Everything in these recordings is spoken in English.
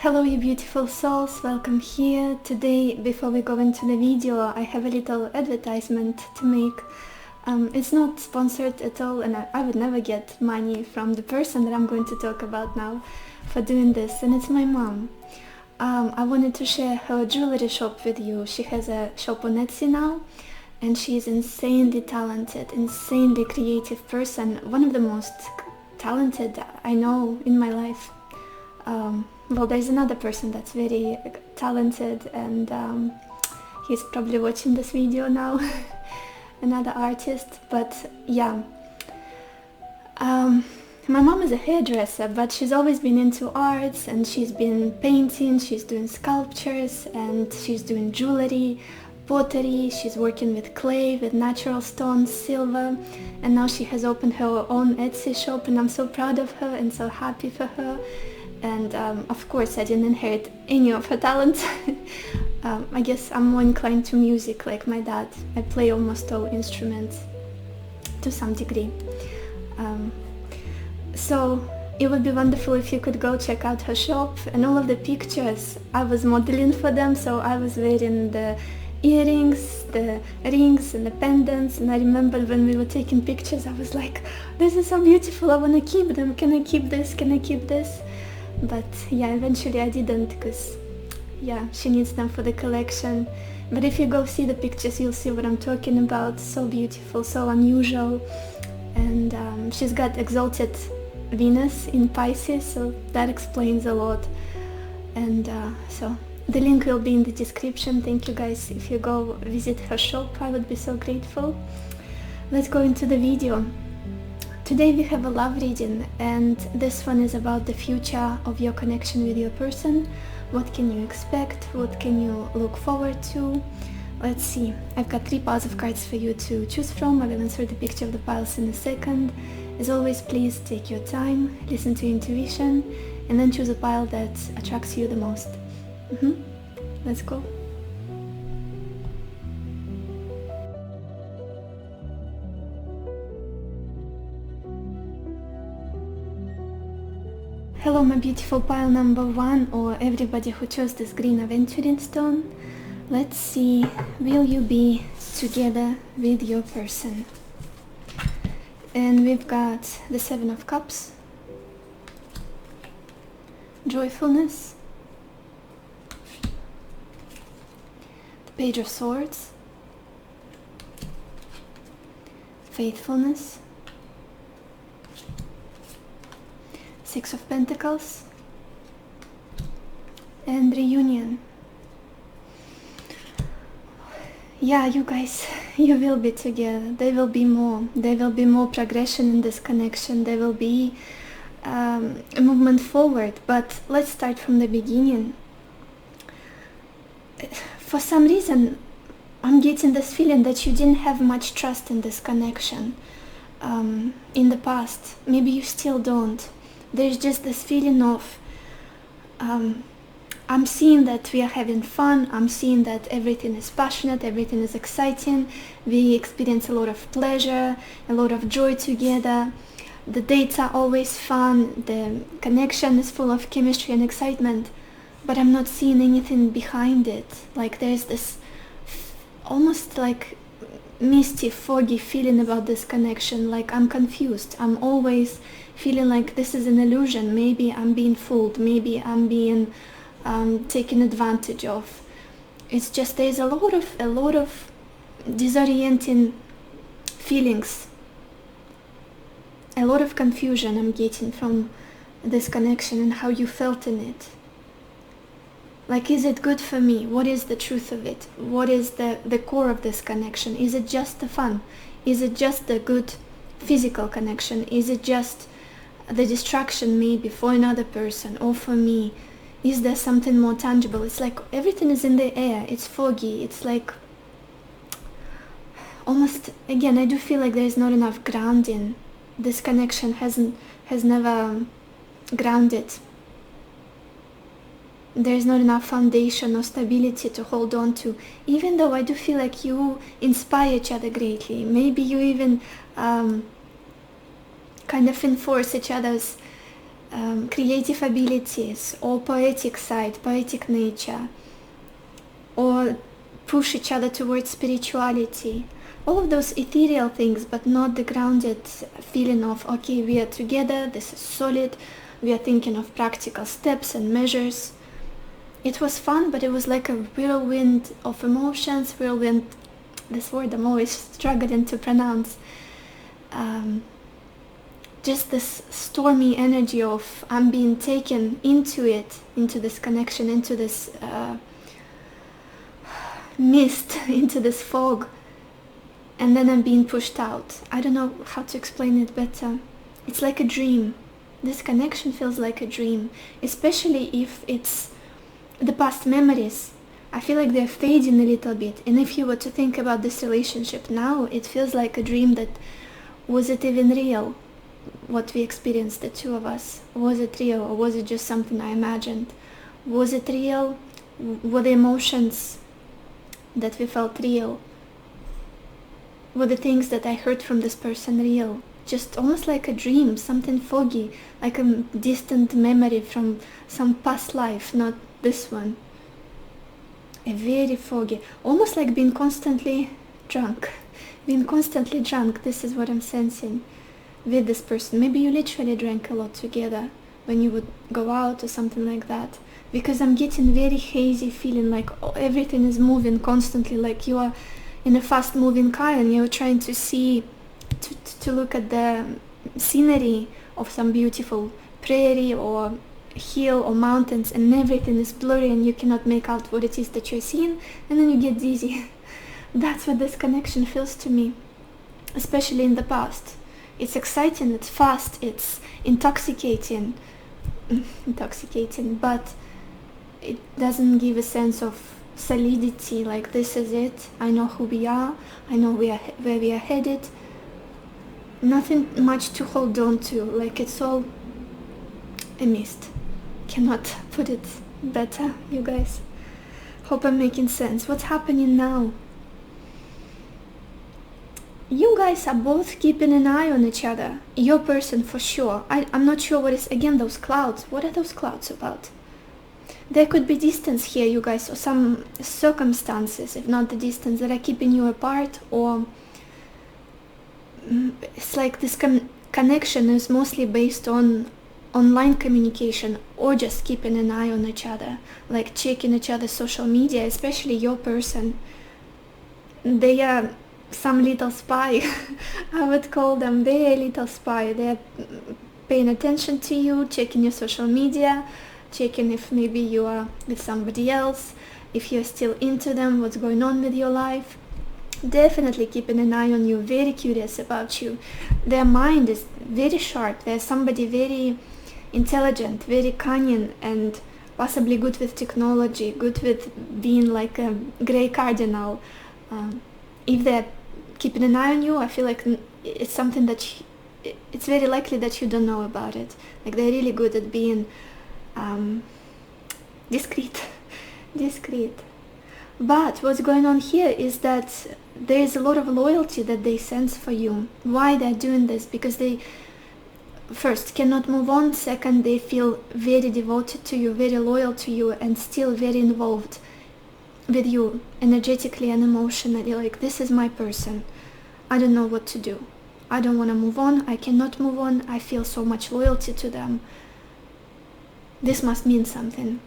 Hello you beautiful souls, welcome here. Today, before we go into the video, I have a little advertisement to make. It's not sponsored at all, and I would never get money from the person that I'm going to talk about now for doing this, and it's my mom. I wanted to share her jewelry shop with you. She has a shop on Etsy now, and she's insanely talented, insanely creative person, one of the most talented I know in my life. Well, there's another person that's very talented, and he's probably watching this video now, another artist, but yeah. My mom is a hairdresser, but she's always been into arts, and she's been painting, she's doing sculptures, and she's doing jewelry, pottery, she's working with clay, with natural stones, silver, and now she has opened her own Etsy shop, and I'm so proud of her and so happy for her. And of course I didn't inherit any of her talents. I guess I'm more inclined to music like my dad. I play almost all instruments to some degree. So it would be wonderful if you could go check out her shop, and all of the pictures I was modeling for them, so I was wearing the earrings, the rings and the pendants, and I remember when we were taking pictures I was like, this is so beautiful, I want to keep them, can I keep this, can I keep this? But yeah, eventually I didn't, because yeah, she needs them for the collection. But if you go see the pictures, you'll see what I'm talking about. So beautiful, so unusual, and she's got exalted Venus in Pisces, so that explains a lot. And so the link will be in the description. Thank you guys. If you go visit her shop, I would be so grateful. Let's go into the video. Today we have a love reading, and this one is about the future of your connection with your person. What can you expect? What can you look forward to? Let's see. I've got 3 piles of cards for you to choose from. I will insert the picture of the piles in a second. As always, please take your time, listen to your intuition, and then choose a pile that attracts you the most. Let's go. Hello my beautiful pile number 1, or everybody who chose this green aventuring stone. Let's see, will you be together with your person? And we've got the 7 of Cups, joyfulness, the Page of Swords, faithfulness, 6 of Pentacles, and reunion. Yeah, you guys, you will be together. There will be more progression in this connection. There will be a movement forward. But let's start from the beginning. For some reason I'm getting this feeling that you didn't have much trust in this connection in the past. Maybe you still don't. There's just this feeling of I'm seeing that we are having fun, I'm seeing that everything is passionate, everything is exciting, we experience a lot of pleasure, a lot of joy together, the dates are always fun, the connection is full of chemistry and excitement, but I'm not seeing anything behind it. Like there's this almost like misty, foggy feeling about this connection, like I'm confused, I'm always feeling like this is an illusion, maybe I'm being fooled, maybe I'm being taken advantage of. It's just there's a lot of disorienting feelings, a lot of confusion I'm getting from this connection and how you felt in it. Like, is it good for me? What is the truth of it? What is the core of this connection? Is it just the fun? Is it just the good physical connection? Is it just the distraction maybe for another person or for me? Is there something more tangible? It's like everything is in the air. It's foggy. It's like almost, again, I do feel like there's not enough grounding. This connection has never grounded. There's not enough foundation or stability to hold on to, even though I do feel like you inspire each other greatly. Maybe you even kind of enforce each other's creative abilities, or poetic side, poetic nature, or push each other towards spirituality. All of those ethereal things, but not the grounded feeling of, okay, we are together, this is solid, we are thinking of practical steps and measures. It was fun, but it was like a whirlwind of emotions, whirlwind, this word I'm always struggling to pronounce. Just this stormy energy of I'm being taken into it, into this connection, into this mist, into this fog, and then I'm being pushed out. I don't know how to explain it better. It's like a dream. This connection feels like a dream, especially if it's the past memories. I feel like they're fading a little bit, and if you were to think about this relationship now, it feels like a dream. That was it even real, what we experienced, the two of us? Was it real, or was it just something I imagined? Was it real? Were the emotions that we felt real? Were the things that I heard from this person real? Just almost like a dream, something foggy, like a distant memory from some past life, not this one. A very foggy, almost like being constantly drunk. Being constantly drunk, this is what I'm sensing with this person. Maybe you literally drank a lot together when you would go out or something like that. Because I'm getting very hazy feeling, like everything is moving constantly, like you are in a fast moving car and you're trying to see, to look at the scenery of some beautiful prairie or hill or mountains, and everything is blurry and you cannot make out what it is that you're seeing, and then you get dizzy. That's what this connection feels to me, especially in the past. It's exciting, it's fast, it's intoxicating, but it doesn't give a sense of solidity, like this is it, I know who we are, I know where we are headed. Nothing much to hold on to, like it's all a mist. Cannot put it better, you guys. Hope I'm making sense. What's happening now? You guys are both keeping an eye on each other. Your person for sure. I'm not sure what is, again, those clouds. What are those clouds about? There could be distance here, you guys, or some circumstances, if not the distance, that are keeping you apart, or it's like this connection is mostly based on online communication, or just keeping an eye on each other, like checking each other's social media, especially your person. They are some little spy. I would call them. They're a little spy. They're paying attention to you, checking your social media, checking if maybe you are with somebody else, if you're still into them, what's going on with your life. Definitely keeping an eye on you, very curious about you. Their mind is very sharp. They're somebody very intelligent, very cunning, and possibly good with technology, good with being like a gray cardinal. If they're keeping an eye on you, I feel like it's something that it's very likely that you don't know about it. Like they're really good at being discreet. But what's going on here is that there is a lot of loyalty that they sense for you. Why they're doing this? Because they first cannot move on, second they feel very devoted to you, very loyal to you, and still very involved with you energetically and emotionally. Like, this is my person, I don't know what to do, I don't want to move on, I cannot move on, I feel so much loyalty to them, this must mean something.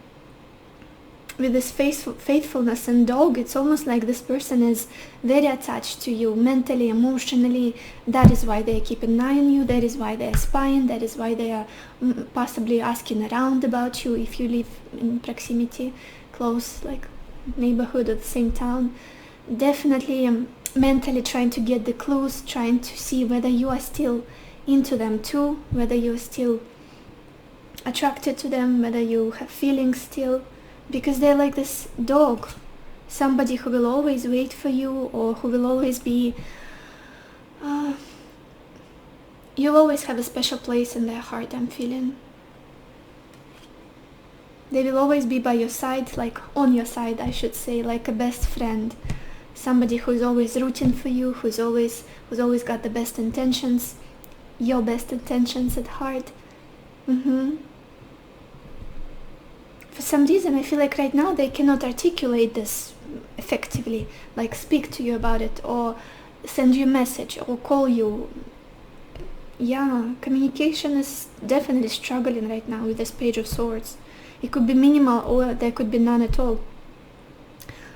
With this faithfulness and dog, it's almost like this person is very attached to you mentally, emotionally. That is why they keep an eye on you, that is why they are spying, that is why they are possibly asking around about you if you live in proximity, close, like neighborhood of the same town. Definitely mentally trying to get the clues, trying to see whether you are still into them too, whether you're still attracted to them, whether you have feelings still. Because they're like this dog, somebody who will always wait for you, or who will always be, you'll always have a special place in their heart, I'm feeling. They will always be by your side, like on your side, I should say, like a best friend. Somebody who's always rooting for you, who's always got the best intentions, your best intentions at heart. For some reason I feel like right now they cannot articulate this effectively, like speak to you about it or send you a message or call you. Yeah, communication is definitely struggling right now with this Page of Swords. It could be minimal or there could be none at all.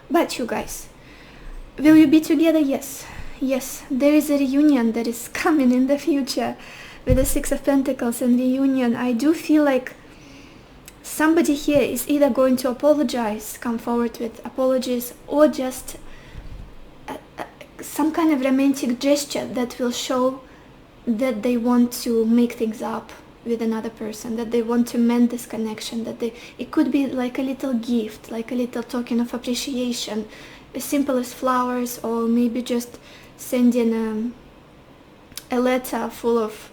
But you guys, will you be together? Yes. Yes, there is a reunion that is coming in the future with the Six of Pentacles and reunion. I do feel like somebody here is either going to apologize, come forward with apologies, or just some kind of romantic gesture that will show that they want to make things up with another person, that they want to mend this connection, that it could be like a little gift, like a little token of appreciation, as simple as flowers, or maybe just sending a letter full of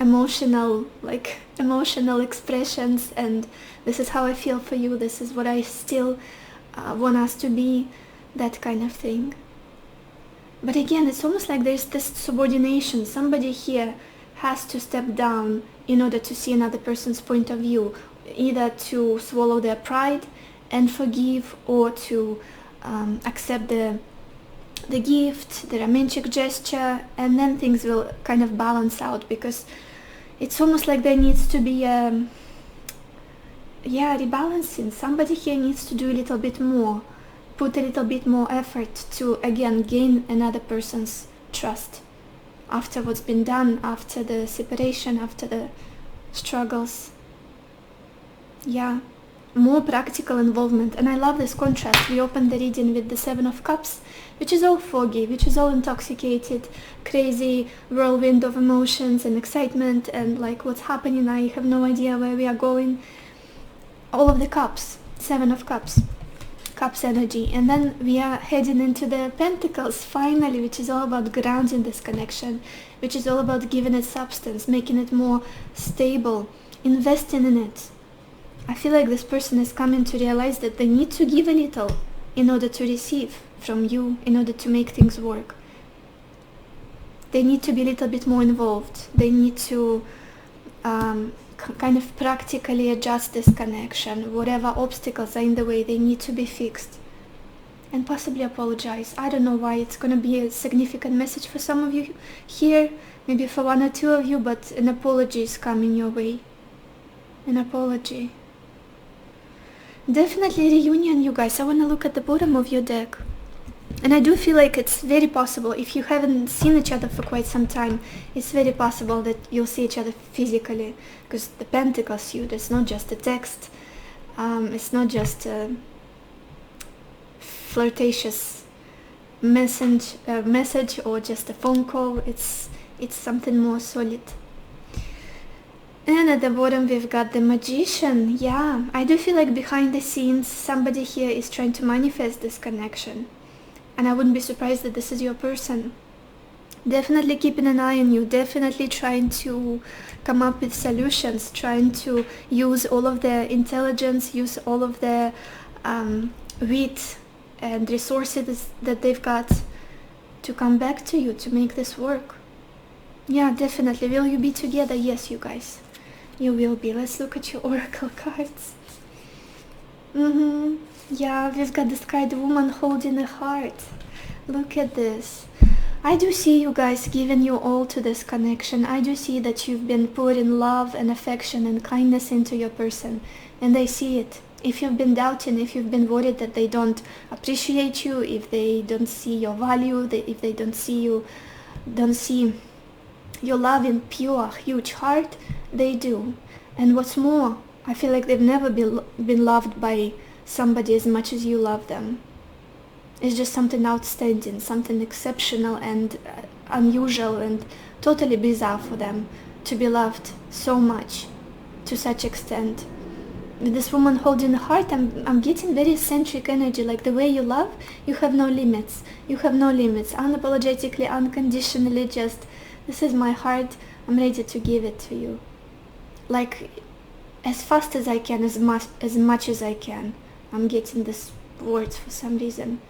emotional expressions, and this is how I feel for you, this is what I still want us to be, that kind of thing. But again, it's almost like there's this subordination. Somebody here has to step down in order to see another person's point of view, either to swallow their pride and forgive, or to accept the gift, the romantic gesture, and then things will kind of balance out, because it's almost like there needs to be rebalancing. Somebody here needs to do a little bit more, put a little bit more effort to again gain another person's trust after what's been done, after the separation, after the struggles. Yeah, more practical involvement. And I love this contrast. We opened the reading with the Seven of Cups, which is all foggy, which is all intoxicated, crazy whirlwind of emotions and excitement and like what's happening, I have no idea where we are going. All of the cups, Seven of Cups energy. And then we are heading into the Pentacles finally, which is all about grounding this connection, which is all about giving it substance, making it more stable, investing in it. I feel like this person is coming to realize that they need to give a little in order to receive from you, in order to make things work. They need to be a little bit more involved. They need to kind of practically adjust this connection. Whatever obstacles are in the way, they need to be fixed. And possibly apologize. I don't know why. It's going to be a significant message for some of you here, maybe for one or two of you, but an apology is coming your way. An apology. Definitely reunion, you guys. I want to look at the bottom of your deck. And I do feel like it's very possible, if you haven't seen each other for quite some time, it's very possible that you'll see each other physically, because the Pentacles suit, it's not just a text, it's not just a flirtatious message or just a phone call, it's something more solid. And at the bottom we've got the Magician. Yeah, I do feel like behind the scenes somebody here is trying to manifest this connection. And I wouldn't be surprised that this is your person. Definitely keeping an eye on you, definitely trying to come up with solutions, trying to use all of their intelligence, use all of their wit and resources that they've got to come back to you, to make this work. Yeah, definitely. Will you be together? Yes, you guys. You will be. Let's look at your oracle cards. Yeah, we've got this card, woman holding a heart. Look at this. I do see you guys giving you all to this connection. I do see that you've been putting love and affection and kindness into your person, and they see it. If you've been doubting, if you've been worried that they don't appreciate you, if they don't see your value, if they don't see your loving, pure, huge heart, they do. And what's more, I feel like they've never been loved by somebody as much as you love them. It's just something outstanding, something exceptional and unusual and totally bizarre for them to be loved so much, to such extent. With this woman holding the heart, I'm getting very eccentric energy, like the way you love, you have no limits. You have no limits, unapologetically, unconditionally, just, this is my heart, I'm ready to give it to you. Like, as fast as I can, as much as I can. I'm getting these words for some reason.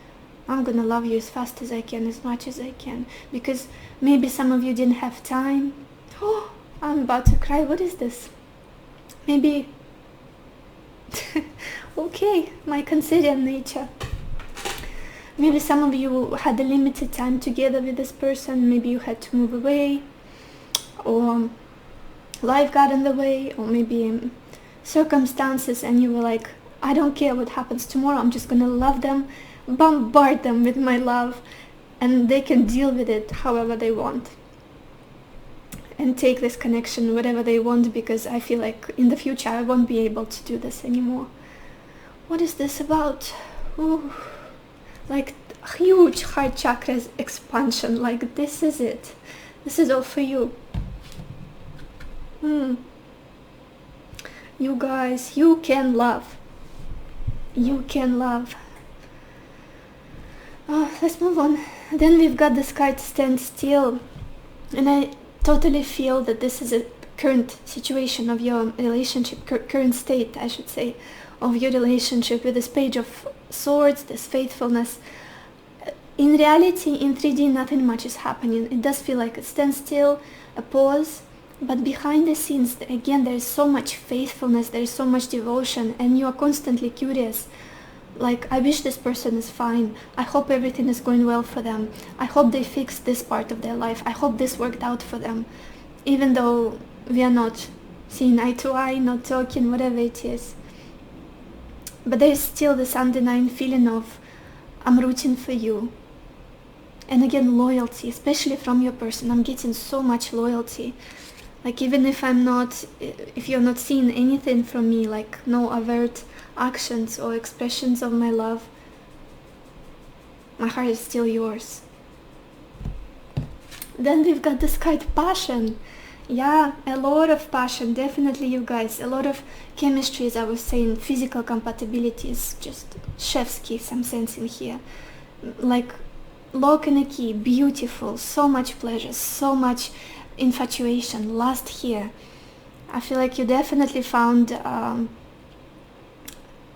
I'm gonna love you as fast as I can, as much as I can. Because maybe some of you didn't have time. Oh, I'm about to cry. What is this? Maybe... okay, my Cancerian nature. Maybe some of you had a limited time together with this person. Maybe you had to move away, or life got in the way, or maybe circumstances, and you were like, I don't care what happens tomorrow, I'm just gonna love them, bombard them with my love, and they can deal with it however they want, and take this connection whatever they want, because I feel like in the future I won't be able to do this anymore. What is this about? Ooh, like huge heart chakras expansion, like this is it. This is all for you. You guys, you can love. You can love. Let's move on. Then we've got this card Stand Still. And I totally feel that this is a current situation of your relationship, current state, I should say, of your relationship with this Page of Swords, this faithfulness. In reality, in 3D, nothing much is happening. It does feel like a standstill, a pause. But behind the scenes, again, there is so much faithfulness, there is so much devotion, and you are constantly curious. Like, I wish this person is fine. I hope everything is going well for them. I hope they fixed this part of their life. I hope this worked out for them. Even though we are not seeing eye to eye, not talking, whatever it is. But there is still this undenying feeling of, I'm rooting for you. And again, loyalty, especially from your person. I'm getting so much loyalty. Like, even if if you're not seeing anything from me, like no overt actions or expressions of my love, my heart is still yours. Then we've got this card Passion. Yeah, a lot of passion, definitely, you guys. A lot of chemistry, as I was saying, physical compatibility is just chef's kiss I'm sensing here. Like, lock and a key, beautiful, so much pleasure, so much infatuation, lust here. I feel like you definitely found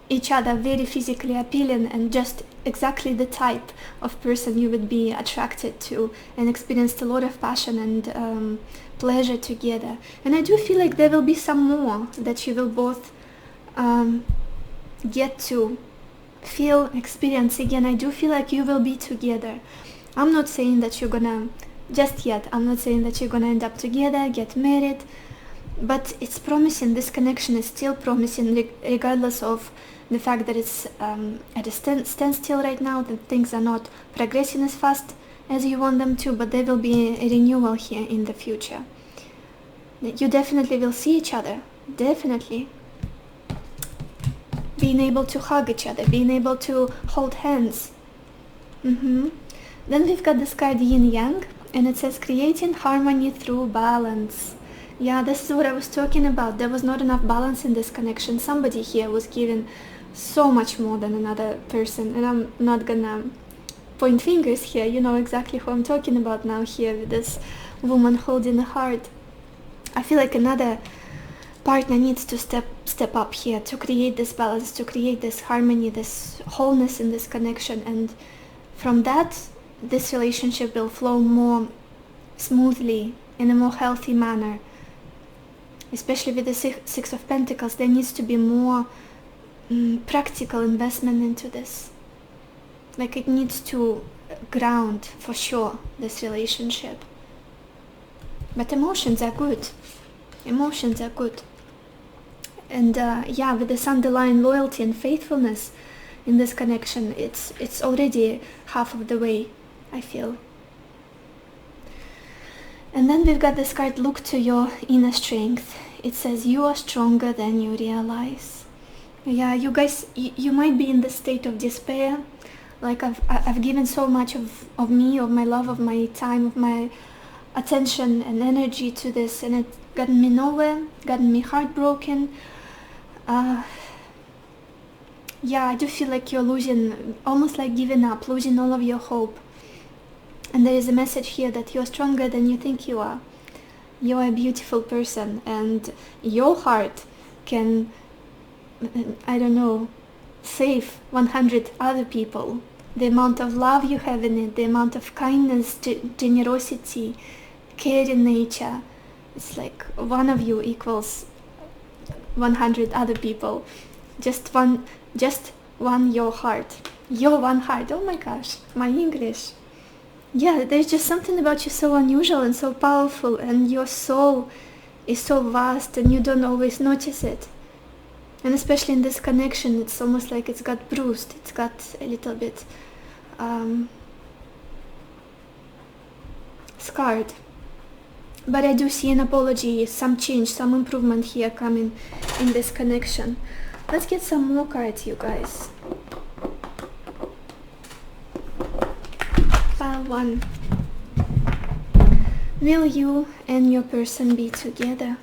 each other very physically appealing, and just exactly the type of person you would be attracted to, and experienced a lot of passion and pleasure together. And I do feel like there will be some more that you will both get to feel, experience again. I do feel like you will be together. I'm not saying that you're gonna just yet. I'm not saying that you're gonna end up together, get married, but it's promising. This connection is still promising, regardless of the fact that it's at a standstill right now, that things are not progressing as fast as you want them to, but there will be a renewal here in the future. You definitely will see each other, definitely. Being able to hug each other, being able to hold hands. Then we've got this card Yin Yang, and it says creating harmony through balance. Yeah, this is what I was talking about. There was not enough balance in this connection. Somebody here was given so much more than another person, and I'm not gonna point fingers here. You know exactly who I'm talking about now here with this woman holding a heart. I feel like another partner needs to step up here to create this balance, to create this harmony, this wholeness in this connection, and from that, this relationship will flow more smoothly, in a more healthy manner. Especially with the Six of Pentacles, there needs to be more practical investment into this. Like, it needs to ground, for sure, this relationship. But emotions are good. Emotions are good. And yeah, with this underlying loyalty and faithfulness in this connection, it's already half of the way, I feel. And then we've got this card, look to your inner strength. It says you are stronger than you realize. Yeah, you guys, you might be in the state of despair. Like, I've given so much of me, of my love, of my time, of my attention and energy to this, and it's gotten me nowhere, gotten me heartbroken. Yeah, I do feel like you're losing, almost like giving up, losing all of your hope. And there is a message here that you're stronger than you think you are. You're a beautiful person, and your heart can, I don't know, save 100 other people. The amount of love you have in it, the amount of kindness, generosity, caring nature, It's like one of you equals 100 other people. Just one your heart. Your one heart. Oh my gosh, my English. Yeah, there's just something about you so unusual and so powerful, and your soul is so vast and you don't always notice it. And especially in this connection, it's almost like it's got bruised, it's got a little bit scarred. But I do see an apology, some change, some improvement here coming in this connection. Let's get some more cards, you guys. Pile 1. Will you and your person be together?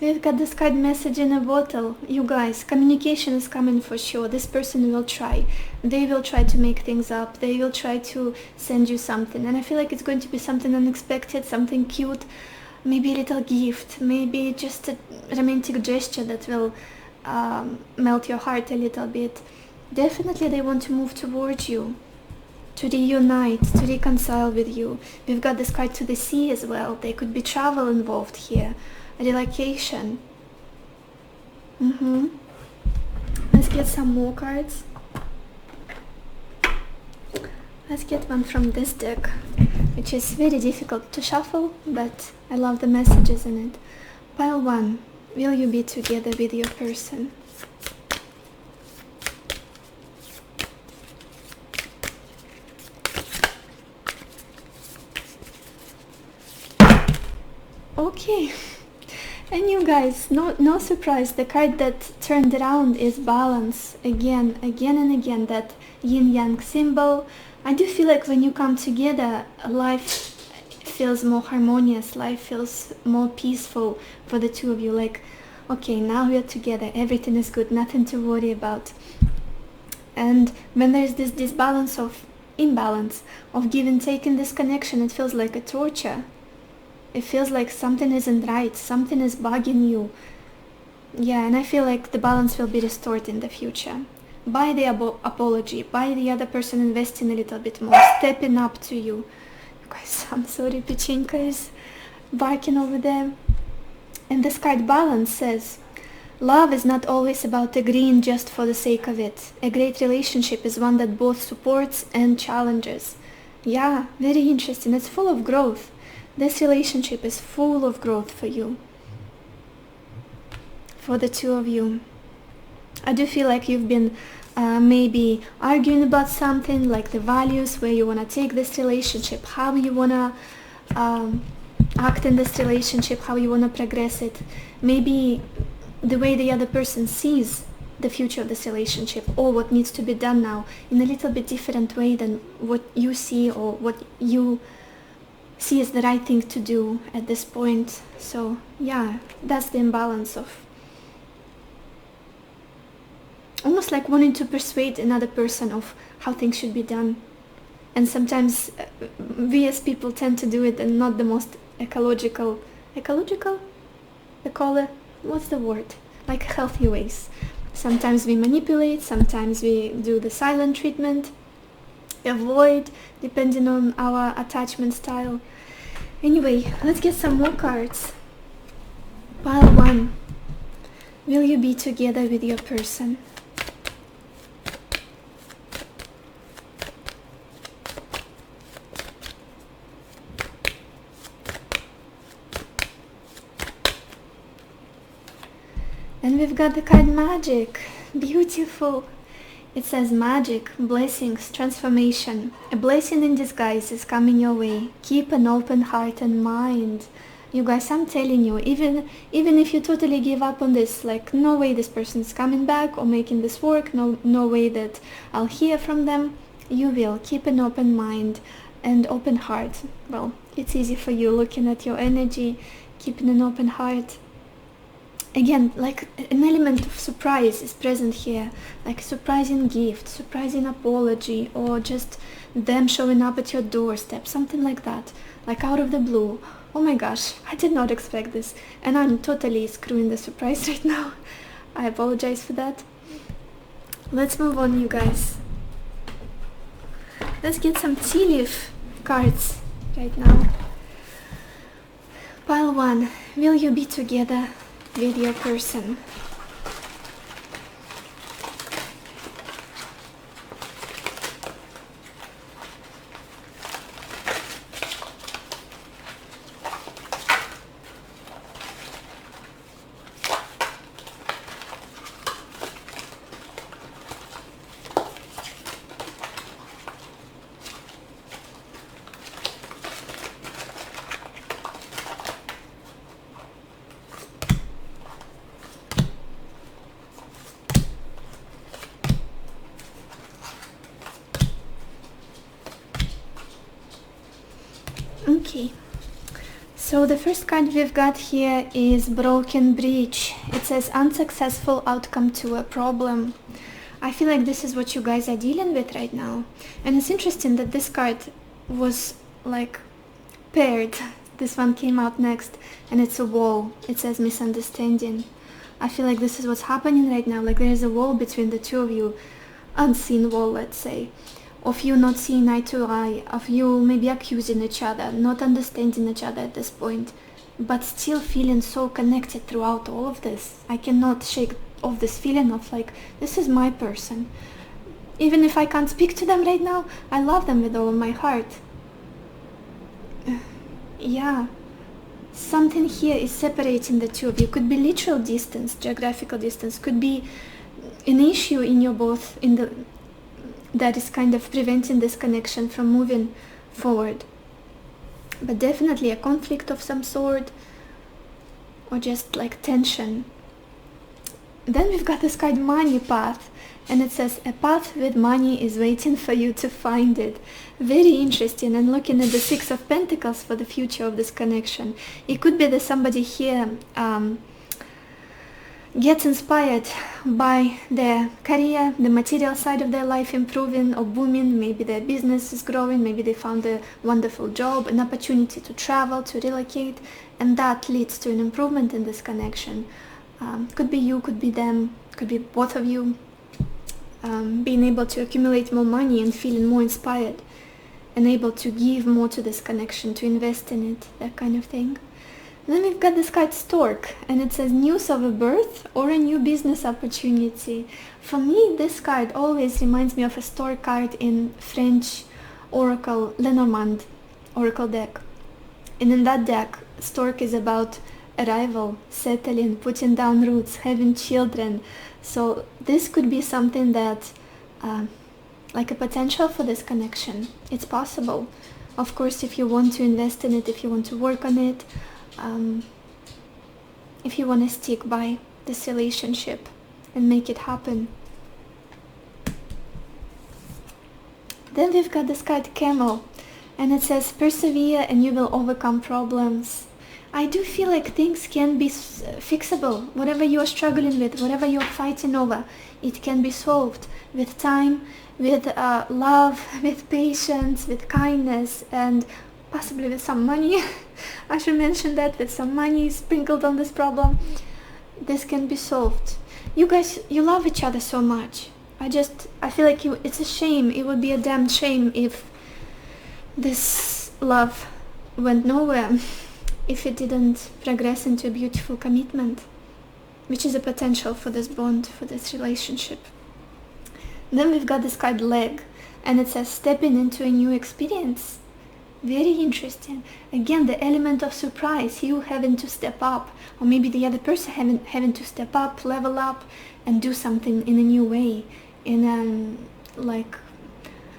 We've got this card message in a bottle. You guys, communication is coming for sure. This person will try. They will try to make things up. They will try to send you something. And I feel like it's going to be something unexpected, something cute. Maybe a little gift. Maybe just a romantic gesture that will melt your heart a little bit. Definitely they want to move towards you, to reunite, to reconcile with you. We've got this card to the sea as well. There could be travel involved here. Relocation. Let's get some more cards. Let's get one from this deck, which is very difficult to shuffle, but I love the messages in it. Pile 1. Will you be together with your person? Okay. And you guys, no surprise, the card that turned around is balance. Again and again, that yin-yang symbol. I do feel like when you come together, life feels more harmonious, life feels more peaceful for the two of you. Like, okay, now we're together, everything is good, nothing to worry about. And when there's this imbalance of give and take in this connection, it feels like a torture. It feels like something isn't right, something is bugging you. Yeah, and I feel like the balance will be restored in the future. By the apology, by the other person investing a little bit more, stepping up to you. Guys, I'm sorry, Pichinka is barking over there. And this card balance says, love is not always about agreeing just for the sake of it. A great relationship is one that both supports and challenges. Yeah, very interesting. It's full of growth. This relationship is full of growth for you, for the two of you. I do feel like you've been maybe arguing about something, like the values, where you want to take this relationship, how you want to act in this relationship, how you want to progress it. Maybe the way the other person sees the future of this relationship, or what needs to be done now, in a little bit different way than what you see, or what you see as the right thing to do at this point. So yeah, that's the imbalance of almost like wanting to persuade another person of how things should be done. And sometimes we as people tend to do it in not the most ecological, what's the word, like healthy ways. Sometimes we manipulate, sometimes we do the silent treatment, avoid, depending on our attachment style. Anyway, let's get some more cards. Pile 1. Will you be together with your person? And we've got the card magic. Beautiful. It says magic, blessings, transformation. A blessing in disguise is coming your way. Keep an open heart and mind. You guys, I'm telling you, even if you totally give up on this, like no way this person's coming back or making this work, no way that I'll hear from them, you will. Keep an open mind and open heart. Well, it's easy for you looking at your energy, keeping an open heart. Again, like an element of surprise is present here, like a surprising gift, surprising apology, or just them showing up at your doorstep, something like that, like out of the blue. Oh my gosh, I did not expect this, and I'm totally screwing the surprise right now. I apologize for that. Let's move on, you guys. Let's get some tea leaf cards right now. Pile 1. Will you be together with your person? Okay, so the first card we've got here is Broken Bridge. It says unsuccessful outcome to a problem. I feel like this is what you guys are dealing with right now. And it's interesting that this card was like paired. This one came out next, and it's a wall. It says misunderstanding. I feel like this is what's happening right now. Like there is a wall between the two of you, unseen wall, let's say, of you not seeing eye to eye, of you maybe accusing each other, not understanding each other at this point, but still feeling so connected throughout all of this. I cannot shake off this feeling of like, this is my person. Even if I can't speak to them right now, I love them with all of my heart. Yeah, something here is separating the two of you. Could be literal distance, geographical distance, could be an issue in you both that is kind of preventing this connection from moving forward. But definitely a conflict of some sort, or just like tension. Then we've got this card Money Path, and it says a path with money is waiting for you to find it. Very interesting. And looking at the Six of Pentacles for the future of this connection, it could be that somebody here gets inspired by their career, the material side of their life improving or booming. Maybe their business is growing, maybe they found a wonderful job, an opportunity to travel, to relocate, and that leads to an improvement in this connection. Could be you, could be them, could be both of you, being able to accumulate more money and feeling more inspired and able to give more to this connection, to invest in it, that kind of thing. Then we've got this card Stork, and it says news of a birth or a new business opportunity. For me, this card always reminds me of a stork card in French Oracle, Lenormand Oracle deck. And in that deck, Stork is about arrival, settling, putting down roots, having children. So this could be something that, like a potential for this connection. It's possible. Of course, if you want to invest in it, if you want to work on it, if you want to stick by this relationship and make it happen. Then we've got this card Camel, and it says persevere and you will overcome problems. I do feel like things can be fixable. Whatever you're struggling with, whatever you're fighting over, it can be solved with time, with love, with patience, with kindness, and possibly with some money. I should mention that, with some money sprinkled on this problem. This can be solved. You guys, you love each other so much. I feel like it's a shame. It would be a damn shame if this love went nowhere, if it didn't progress into a beautiful commitment, which is a potential for this bond, for this relationship. Then we've got this card Leg, and it says stepping into a new experience. Very interesting. Again, the element of surprise, you having to step up, or maybe the other person having to step up, level up, and do something in a new way, in like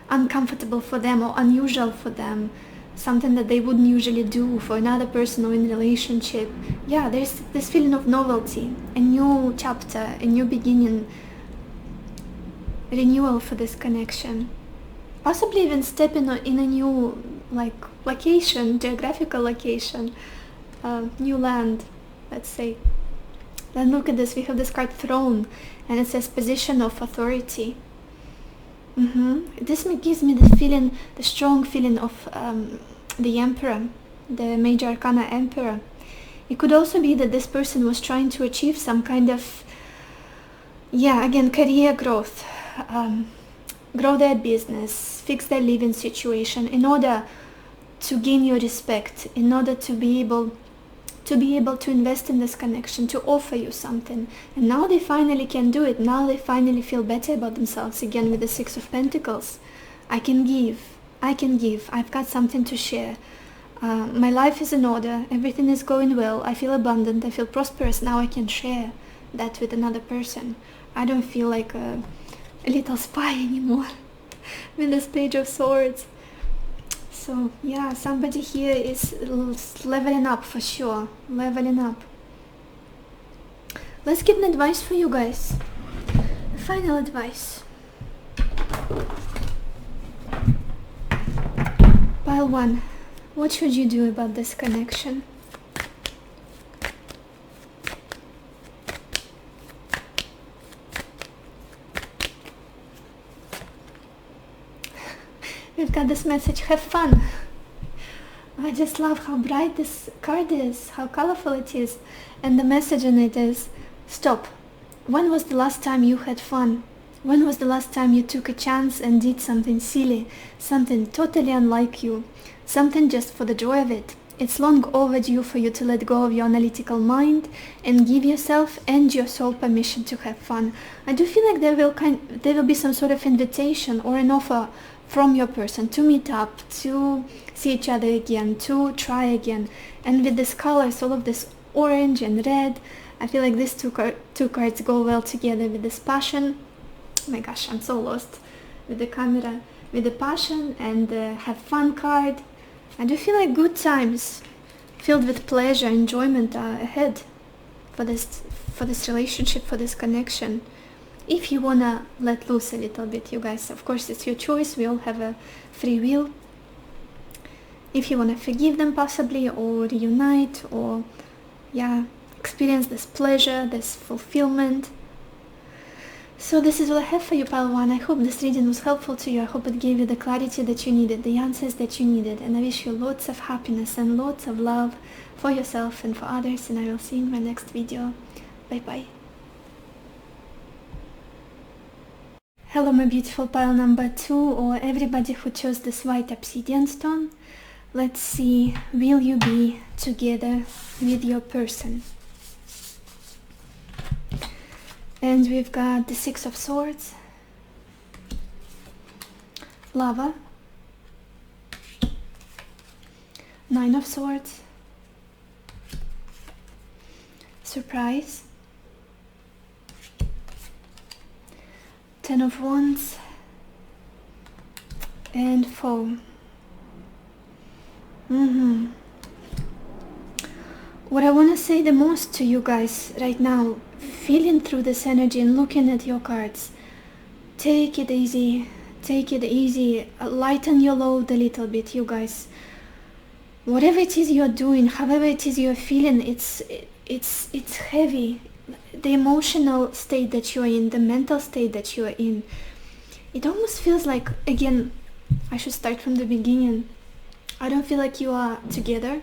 uncomfortable for them or unusual for them, something that they wouldn't usually do for another person or in a relationship. Yeah, there's this feeling of novelty, a new chapter, a new beginning, renewal for this connection. Possibly even stepping in a new location, geographical location, new land, let's say. Then look at this, we have this card Throne, and it says position of authority. This gives me the strong feeling of the Emperor, the Major Arcana Emperor. It could also be that this person was trying to achieve some kind of, again, career growth, grow their business, fix their living situation in order to gain your respect, in order to be able to invest in this connection, to offer you something. And now they finally can do it. Now they finally feel better about themselves. Again, with the Six of Pentacles. I can give. I've got something to share. My life is in order. Everything is going well. I feel abundant. I feel prosperous. Now I can share that with another person. I don't feel like a little spy anymore with this Page of Swords. So yeah, somebody here is leveling up for sure. Leveling up. Let's get an advice for you guys. Final advice. Pile 1. What should you do about this connection? We've got this message, have fun. I just love how bright this card is, how colorful it is. And the message in it is, stop. When was the last time you had fun? When was the last time you took a chance and did something silly, something totally unlike you, something just for the joy of it? It's long overdue for you to let go of your analytical mind and give yourself and your soul permission to have fun. I do feel like there will be some sort of invitation or an offer from your person to meet up, to see each other again, to try again. And with these colors, all of this orange and red, I feel like these two cards go well together with this passion. Oh my gosh, I'm so lost with the camera. With the passion and the have fun card. I do feel like good times filled with pleasure, enjoyment are ahead for this relationship, for this connection. If you wanna let loose a little bit, you guys, of course it's your choice. We all have a free will. If you wanna forgive them possibly, or reunite, or experience this pleasure, this fulfillment. So this is what I have for you, Pile 1. I hope this reading was helpful to you. I hope it gave you the clarity that you needed, the answers that you needed. And I wish you lots of happiness and lots of love for yourself and for others. And I will see you in my next video. Bye bye. Hello my beautiful pile number 2, or everybody who chose this white obsidian stone. Let's see, will you be together with your person? And we've got the Six of Swords, Lava, Nine of Swords, Surprise, Ten of Wands, and Foe. What I want to say the most to you guys right now, feeling through this energy and looking at your cards, take it easy, lighten your load a little bit, you guys. Whatever it is you're doing, however it is you're feeling, it's heavy. The emotional state that you're in, the mental state that you're in, it almost feels like, again, I should start from the beginning. I don't feel like you are together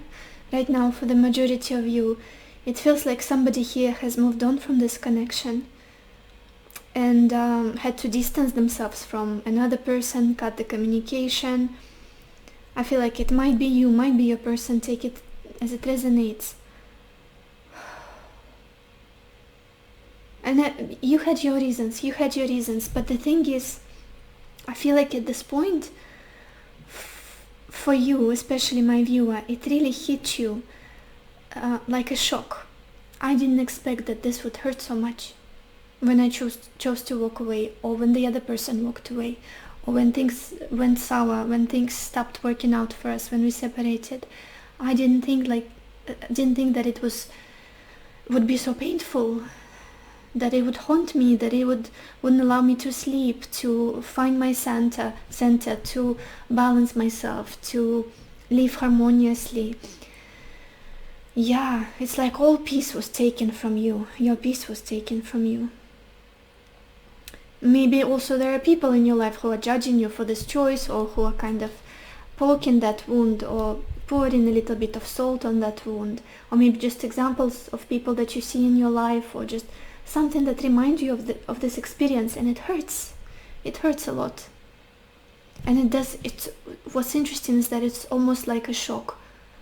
right now. For the majority of you, it feels like somebody here has moved on from this connection and had to distance themselves from another person, cut the communication. I feel like it might be you, might be your person. Take it as it resonates. And you had your reasons, but the thing is, I feel like at this point, for you, especially my viewer, it really hit you like a shock. I didn't expect that this would hurt so much when I chose to walk away, or when the other person walked away, or when things went sour, when things stopped working out for us, when we separated. I didn't think that it would be so painful, that it would haunt me, that it wouldn't allow me to sleep, to find my center, to balance myself, to live harmoniously. Yeah, it's like all peace was taken from you. Your peace was taken from you. Maybe also there are people in your life who are judging you for this choice, or who are kind of poking that wound, or pouring a little bit of salt on that wound, or maybe just examples of people that you see in your life, or just something that reminds you of this experience, and it hurts. It hurts a lot. And what's interesting is that it's almost like a shock.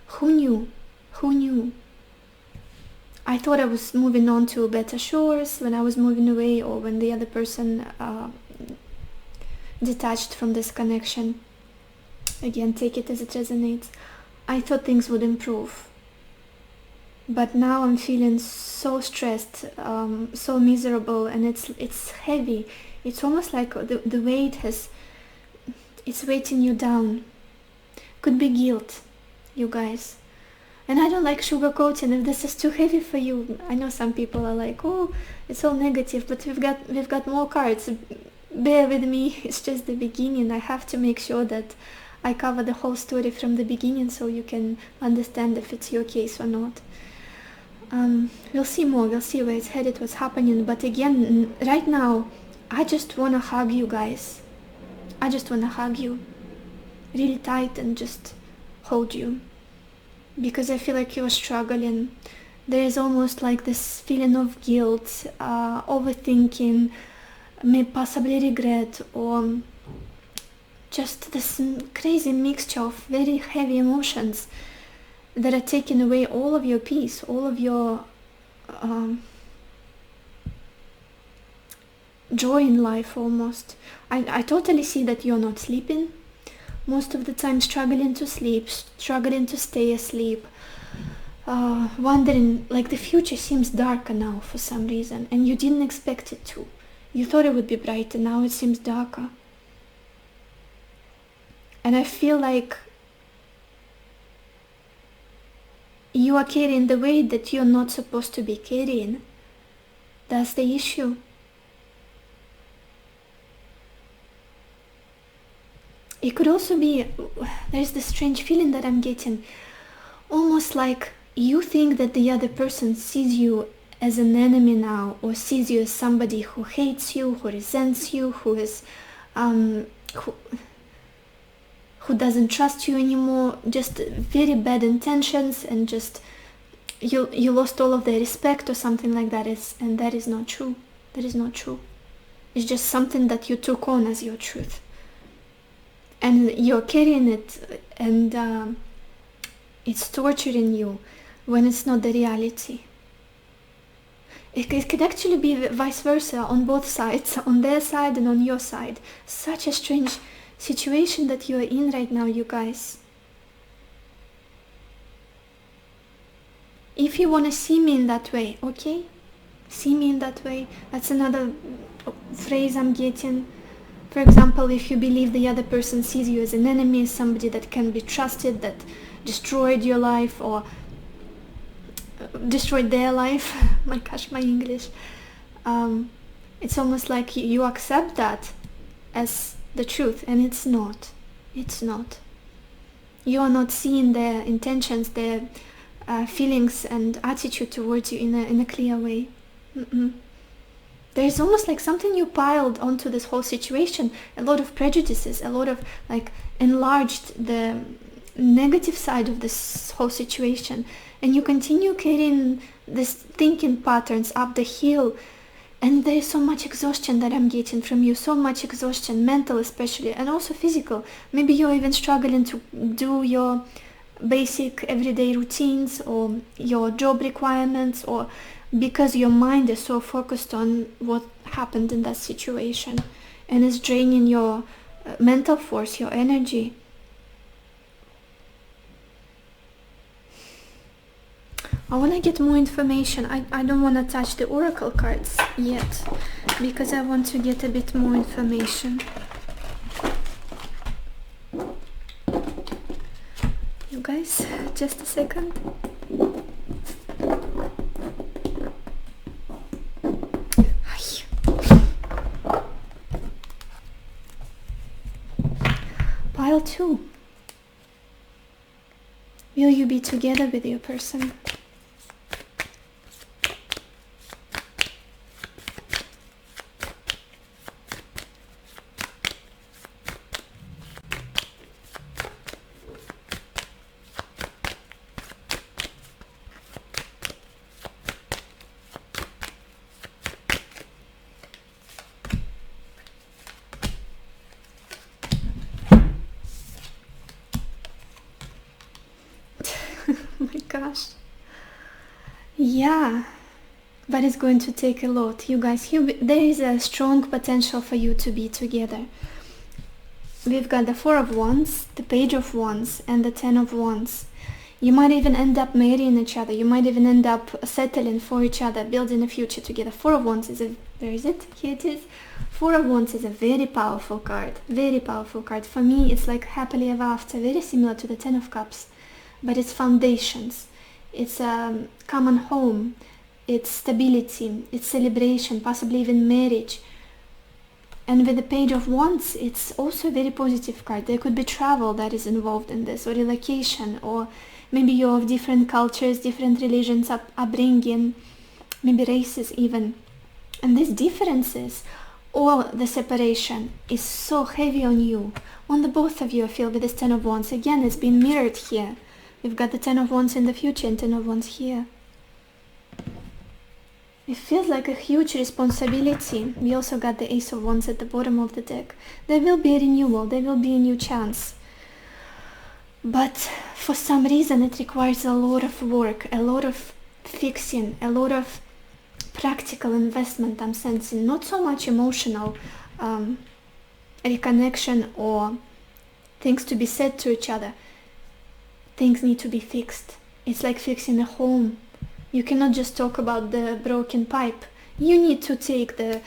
Who knew? Who knew? I thought I was moving on to better shores when I was moving away, or when the other person detached from this connection. Again, take it as it resonates. I thought things would improve. But now I'm feeling so stressed, so miserable, and it's heavy. It's almost like the weight it's weighting you down. Could be guilt, you guys. And I don't like sugarcoating. If this is too heavy for you, I know some people are like, oh, it's all negative, but we've got more cards. Bear with me, it's just the beginning. I have to make sure that I cover the whole story from the beginning so you can understand if it's your case or not. We'll see more, we'll see where it's headed, what's happening. But again, right now, I just want to hug you guys. I just want to hug you really tight and just hold you, because I feel like you're struggling. There is almost like this feeling of guilt, overthinking, maybe possibly regret, or just this crazy mixture of very heavy emotions that are taking away all of your peace, all of your joy in life almost. I totally see that you're not sleeping most of the time, struggling to sleep, struggling to stay asleep, wondering, like the future seems darker now for some reason, and you didn't expect it to. You thought it would be brighter, now it seems darker. And I feel like you are carrying the weight that you're not supposed to be carrying. That's the issue. It could also be, there's this strange feeling that I'm getting, almost like you think that the other person sees you as an enemy now, or sees you as somebody who hates you, who resents you, who is who doesn't trust you anymore, just very bad intentions, and just you lost all of their respect or something like that. And that is not true. That is not true. It's just something that you took on as your truth, and you're carrying it, and it's torturing you when it's not the reality. It could actually be vice versa, on both sides, on their side and on your side. Such a strange situation that you are in right now, you guys. If you want to see me in that way, okay? See me in that way. That's another phrase I'm getting. For example, if you believe the other person sees you as an enemy, somebody that can be trusted, that destroyed your life or destroyed their life. My gosh, my English. It's almost like you accept that as the truth, and it's not. It's not. You are not seeing their intentions, their feelings and attitude towards you in a clear way. There's almost like something you piled onto this whole situation, a lot of prejudices, a lot of like enlarged the negative side of this whole situation, and you continue carrying these thinking patterns up the hill, and there's so much exhaustion that I'm getting from you, so much exhaustion, mental especially, and also physical. Maybe you're even struggling to do your basic everyday routines or your job requirements, or because your mind is so focused on what happened in that situation and is draining your mental force, your energy. I want to get more information. I don't want to touch the oracle cards yet, because I want to get a bit more information. You guys, just a second. Pile 2. Will you be together with your person? gosh. Yeah, but it's going to take a lot. You guys, there is a strong potential for you to be together. We've got the Four of Wands, the Page of Wands, and the Ten of Wands. You might even end up marrying each other. You might even end up settling for each other, building a future together. Four of Wands is where is it? Here it is. Four of Wands is a very powerful card. Very powerful card. For me, it's like happily ever after, very similar to the Ten of Cups. But it's foundations. It's a common home. It's stability. It's celebration, possibly even marriage. And with the Page of Wands, it's also a very positive card. There could be travel that is involved in this, or relocation, or maybe you're of different cultures, different religions, upbringing, maybe races even. And these differences, or the separation, is so heavy on you, on the both of you, I feel, with this Ten of Wands. Again, it's been mirrored here. We've got the Ten of Wands in the future and Ten of Wands here. It feels like a huge responsibility. We also got the Ace of Wands at the bottom of the deck. There will be a renewal, there will be a new chance. But for some reason it requires a lot of work, a lot of fixing, a lot of practical investment, I'm sensing. Not so much emotional reconnection or things to be said to each other. Things need to be fixed. It's like fixing a home. You cannot just talk about the broken pipe. You need to take I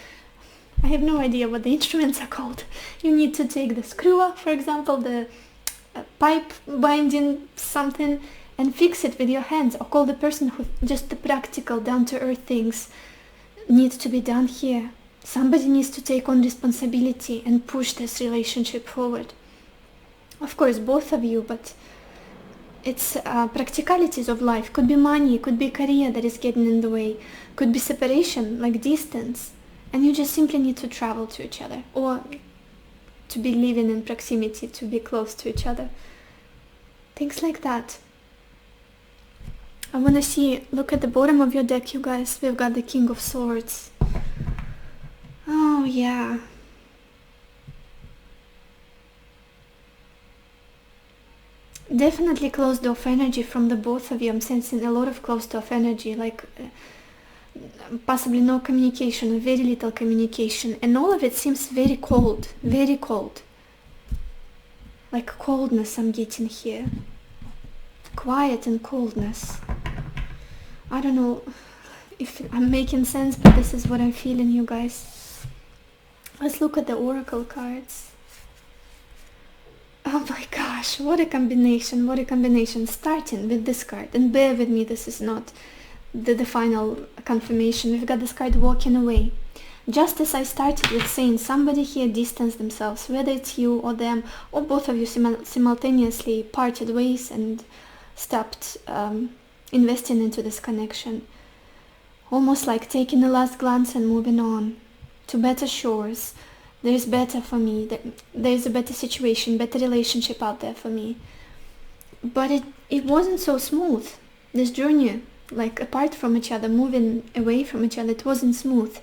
have no idea what the instruments are called. You need to take the screwer, for example, the pipe binding something, and fix it with your hands, or call the person who just the practical, down-to-earth things need to be done here. Somebody needs to take on responsibility and push this relationship forward. Of course, both of you, but it's practicalities of life. Could be money, could be career that is getting in the way, could be separation, like distance, and you just simply need to travel to each other, or to be living in proximity, to be close to each other. Things like that. I want to look at the bottom of your deck, you guys. We've got the King of Swords. Oh yeah. Definitely closed off energy from the both of you. I'm sensing a lot of closed off energy, like possibly no communication, very little communication, and all of it seems very cold, very cold. Like coldness I'm getting here. Quiet and coldness. I don't know if I'm making sense, but this is what I'm feeling, you guys. Let's look at the oracle cards. Oh my gosh, what a combination, what a combination. Starting with this card, and bear with me, this is not the final confirmation. We've got this card walking away. Just as I started with saying somebody here distanced themselves, whether it's you or them, or both of you simultaneously parted ways and stopped investing into this connection. Almost like taking a last glance and moving on to better shores. There's better for me, there's a better situation, better relationship out there for me. But it wasn't so smooth. This journey, like apart from each other, moving away from each other, it wasn't smooth.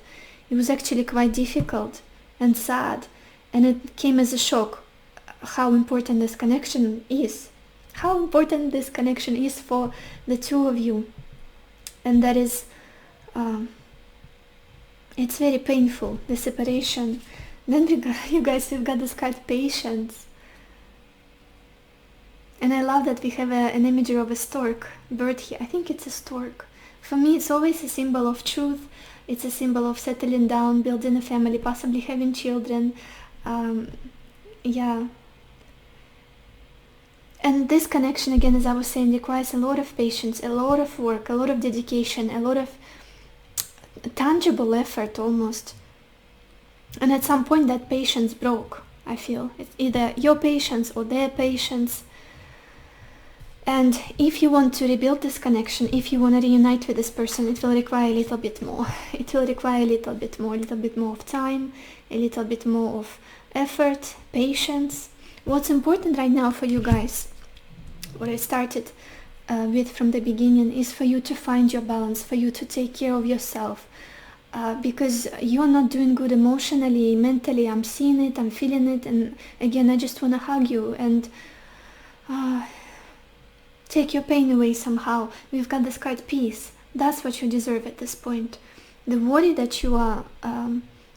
It was actually quite difficult and sad, and it came as a shock how important this connection is. How important this connection is for the two of you. And that is, it's very painful, the separation. Then we've got this card, Patience. And I love that we have an imagery of a stork bird here. I think it's a stork. For me, it's always a symbol of truth. It's a symbol of settling down, building a family, possibly having children. Yeah. And this connection, again, as I was saying, requires a lot of patience, a lot of work, a lot of dedication, a lot of tangible effort almost. And at some point that patience broke, I feel. It's either your patience or their patience. And if you want to rebuild this connection, if you want to reunite with this person, it will require a little bit more. It will require a little bit more of time, a little bit more of effort, patience. What's important right now for you guys, what I started with from the beginning, is for you to find your balance, for you to take care of yourself. Because you're not doing good emotionally, mentally. I'm seeing it, I'm feeling it, and again, I just want to hug you. And Take your pain away somehow. We've got this card peace. That's what you deserve at this point. The worry that you are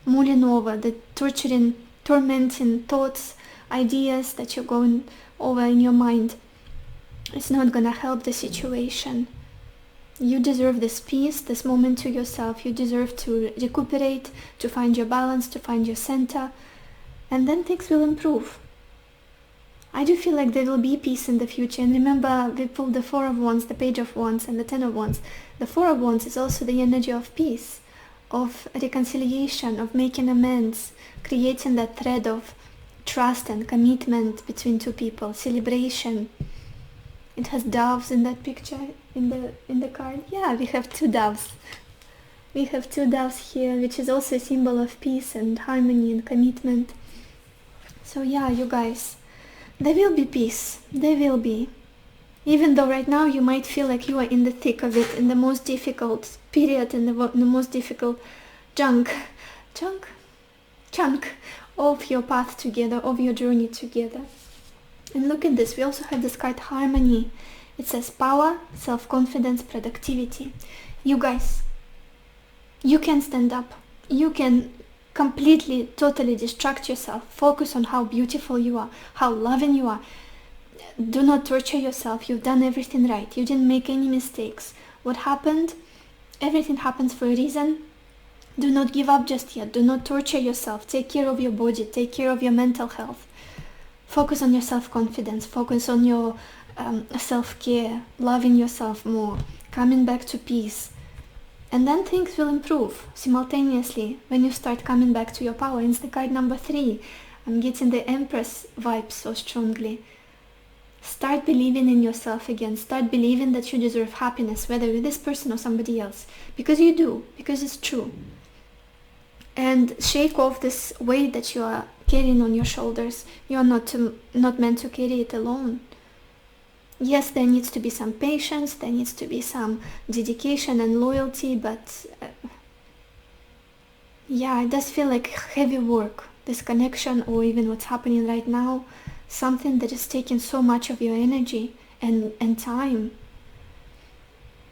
mulling over, the tormenting thoughts, ideas that you're going over in your mind, it's not gonna help the situation. You deserve this peace, this moment to yourself. You deserve to recuperate, to find your balance, to find your center, and then things will improve. I do feel like there will be peace in the future. And remember, we pulled the Four of Wands, the Page of Wands, and the Ten of Wands. The Four of Wands is also the energy of peace, of reconciliation, of making amends, creating that thread of trust and commitment between two people, celebration. It has doves in that picture, in the card. Yeah, we have two doves. We have two doves here, which is also a symbol of peace and harmony and commitment. So yeah, you guys, there will be peace. There will be. Even though right now you might feel like you are in the thick of it, in the most difficult period, in the most difficult chunk of your path together, of your journey together. And look at this, we also have this card harmony. It says power, self-confidence, productivity. You guys, you can stand up. You can completely, totally distract yourself. Focus on how beautiful you are, how loving you are. Do not torture yourself. You've done everything right. You didn't make any mistakes. What happened? Everything happens for a reason. Do not give up just yet. Do not torture yourself. Take care of your body. Take care of your mental health. Focus on your self-confidence. Focus on your self-care, loving yourself more, coming back to peace. And then things will improve simultaneously when you start coming back to your power. It's the card number 3. I'm getting the Empress vibe so strongly. Start believing in yourself again. Start believing that you deserve happiness, whether with this person or somebody else. Because you do. Because it's true. And shake off this weight that you are carrying on your shoulders. You are not meant to carry it alone. Yes, there needs to be some patience, there needs to be some dedication and loyalty, but yeah, it does feel like heavy work, this connection, or even what's happening right now, something that is taking so much of your energy and time.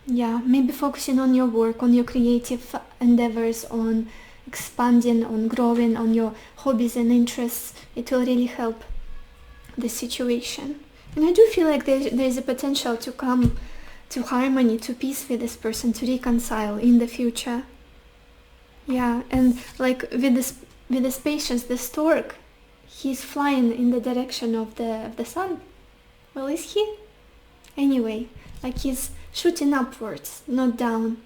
Yeah, maybe focusing on your work, on your creative endeavors, on expanding, on growing, on your hobbies and interests. It will really help the situation. And I do feel like there is a potential to come to harmony, to peace with this person, to reconcile in the future. Yeah, and like with this patience, the stork, he's flying in the direction of the sun. Well, is he? Anyway, like he's shooting upwards, not down.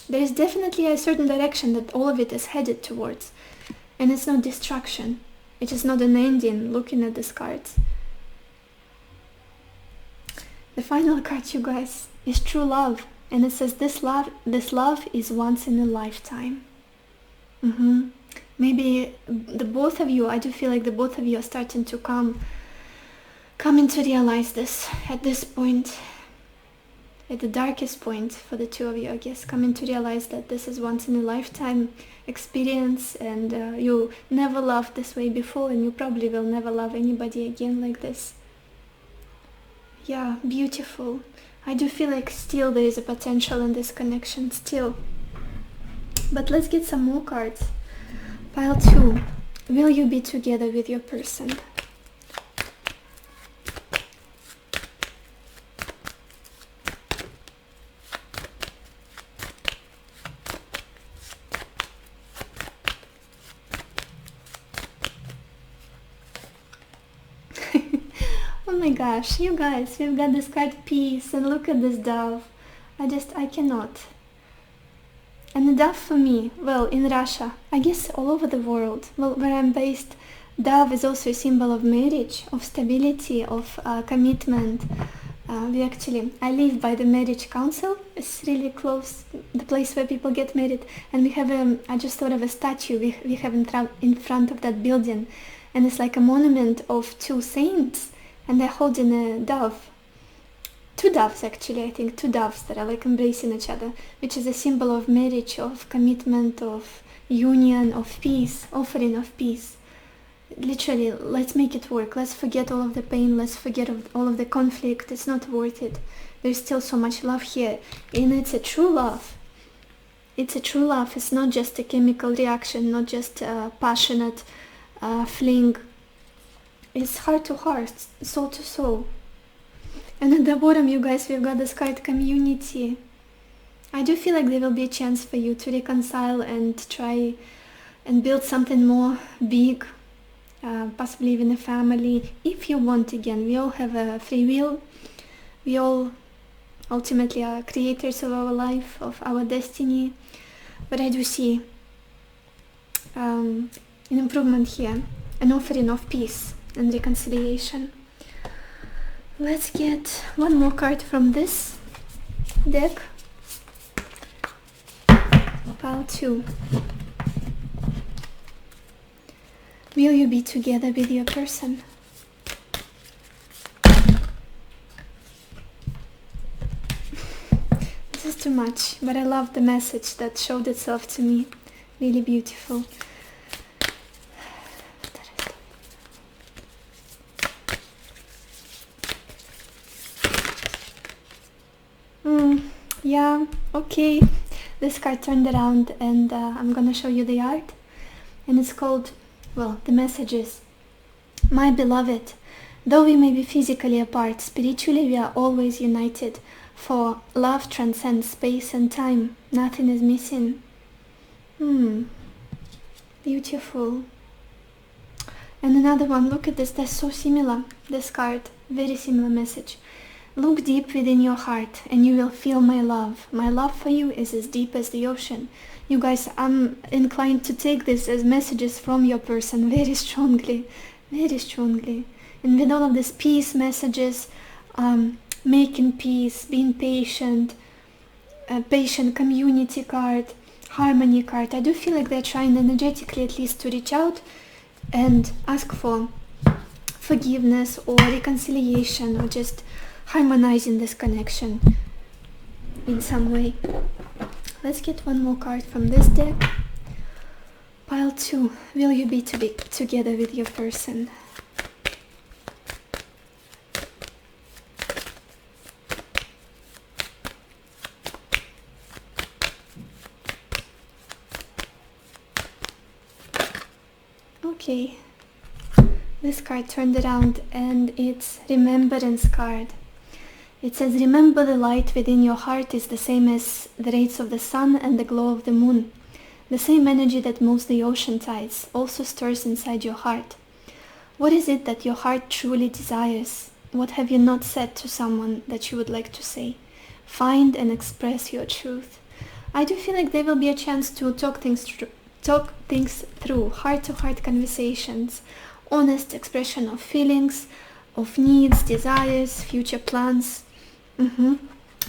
There is definitely a certain direction that all of it is headed towards. And it's not destruction. It is not an ending, looking at these cards. The final card, you guys, is true love. And it says this love is once in a lifetime. Maybe the both of you, I do feel like the both of you are starting to come to realize this at this point. At the darkest point for the two of you, I guess, coming to realize that this is once in a lifetime experience, and you never loved this way before, and you probably will never love anybody again like this. Yeah, beautiful. I do feel like still there is a potential in this connection, still. But let's get some more cards. Pile 2. Will you be together with your person? Oh my gosh, you guys, we've got this card peace, and look at this dove. I cannot. And the dove for me, well, in Russia, I guess all over the world, well, where I'm based, dove is also a symbol of marriage, of stability, of commitment. I live by the marriage council. It's really close, the place where people get married, and we have I just thought of a statue we have in front of that building, and it's like a monument of two saints, and they're holding a dove. Two doves, actually, I think, two doves that are like embracing each other, which is a symbol of marriage, of commitment, of union, of peace, offering of peace. Literally, let's make it work. Let's forget all of the pain. Let's forget all of the conflict. It's not worth it. There's still so much love here, and it's a true love. It's a true love. It's not just a chemical reaction, not just a passionate fling. It's heart to heart, soul to soul. And at the bottom, you guys, we've got this card community. I do feel like there will be a chance for you to reconcile and try and build something more big, possibly even a family, if you want. Again, we all have a free will. We all ultimately are creators of our life, of our destiny. But I do see an improvement here, an offering of peace and reconciliation. Let's get one more card from this deck. Pile 2. Will you be together with your person? This is too much, but I love the message that showed itself to me. Really beautiful. Yeah, okay. This card turned around, and I'm gonna show you the art. And it's called, well, the message is, my beloved, though we may be physically apart, spiritually we are always united, for love transcends space and time. Nothing is missing. Beautiful. And another one, look at this, they're so similar, this card, very similar message. Look deep within your heart and you will feel my love. My love for you is as deep as the ocean. You guys, I'm inclined to take this as messages from your person very strongly, very strongly. And with all of these peace messages, making peace, being patient, patient community card, harmony card, I do feel like they're trying energetically at least to reach out and ask for forgiveness or reconciliation, or just harmonizing this connection in some way. Let's get one more card from this deck. Pile 2. Will you be together with your person? Okay. This card turned around and it's Remembrance card. It says, remember the light within your heart is the same as the rays of the sun and the glow of the moon. The same energy that moves the ocean tides also stirs inside your heart. What is it that your heart truly desires? What have you not said to someone that you would like to say? Find and express your truth. I do feel like there will be a chance to talk things through, heart-to-heart conversations, honest expression of feelings, of needs, desires, future plans.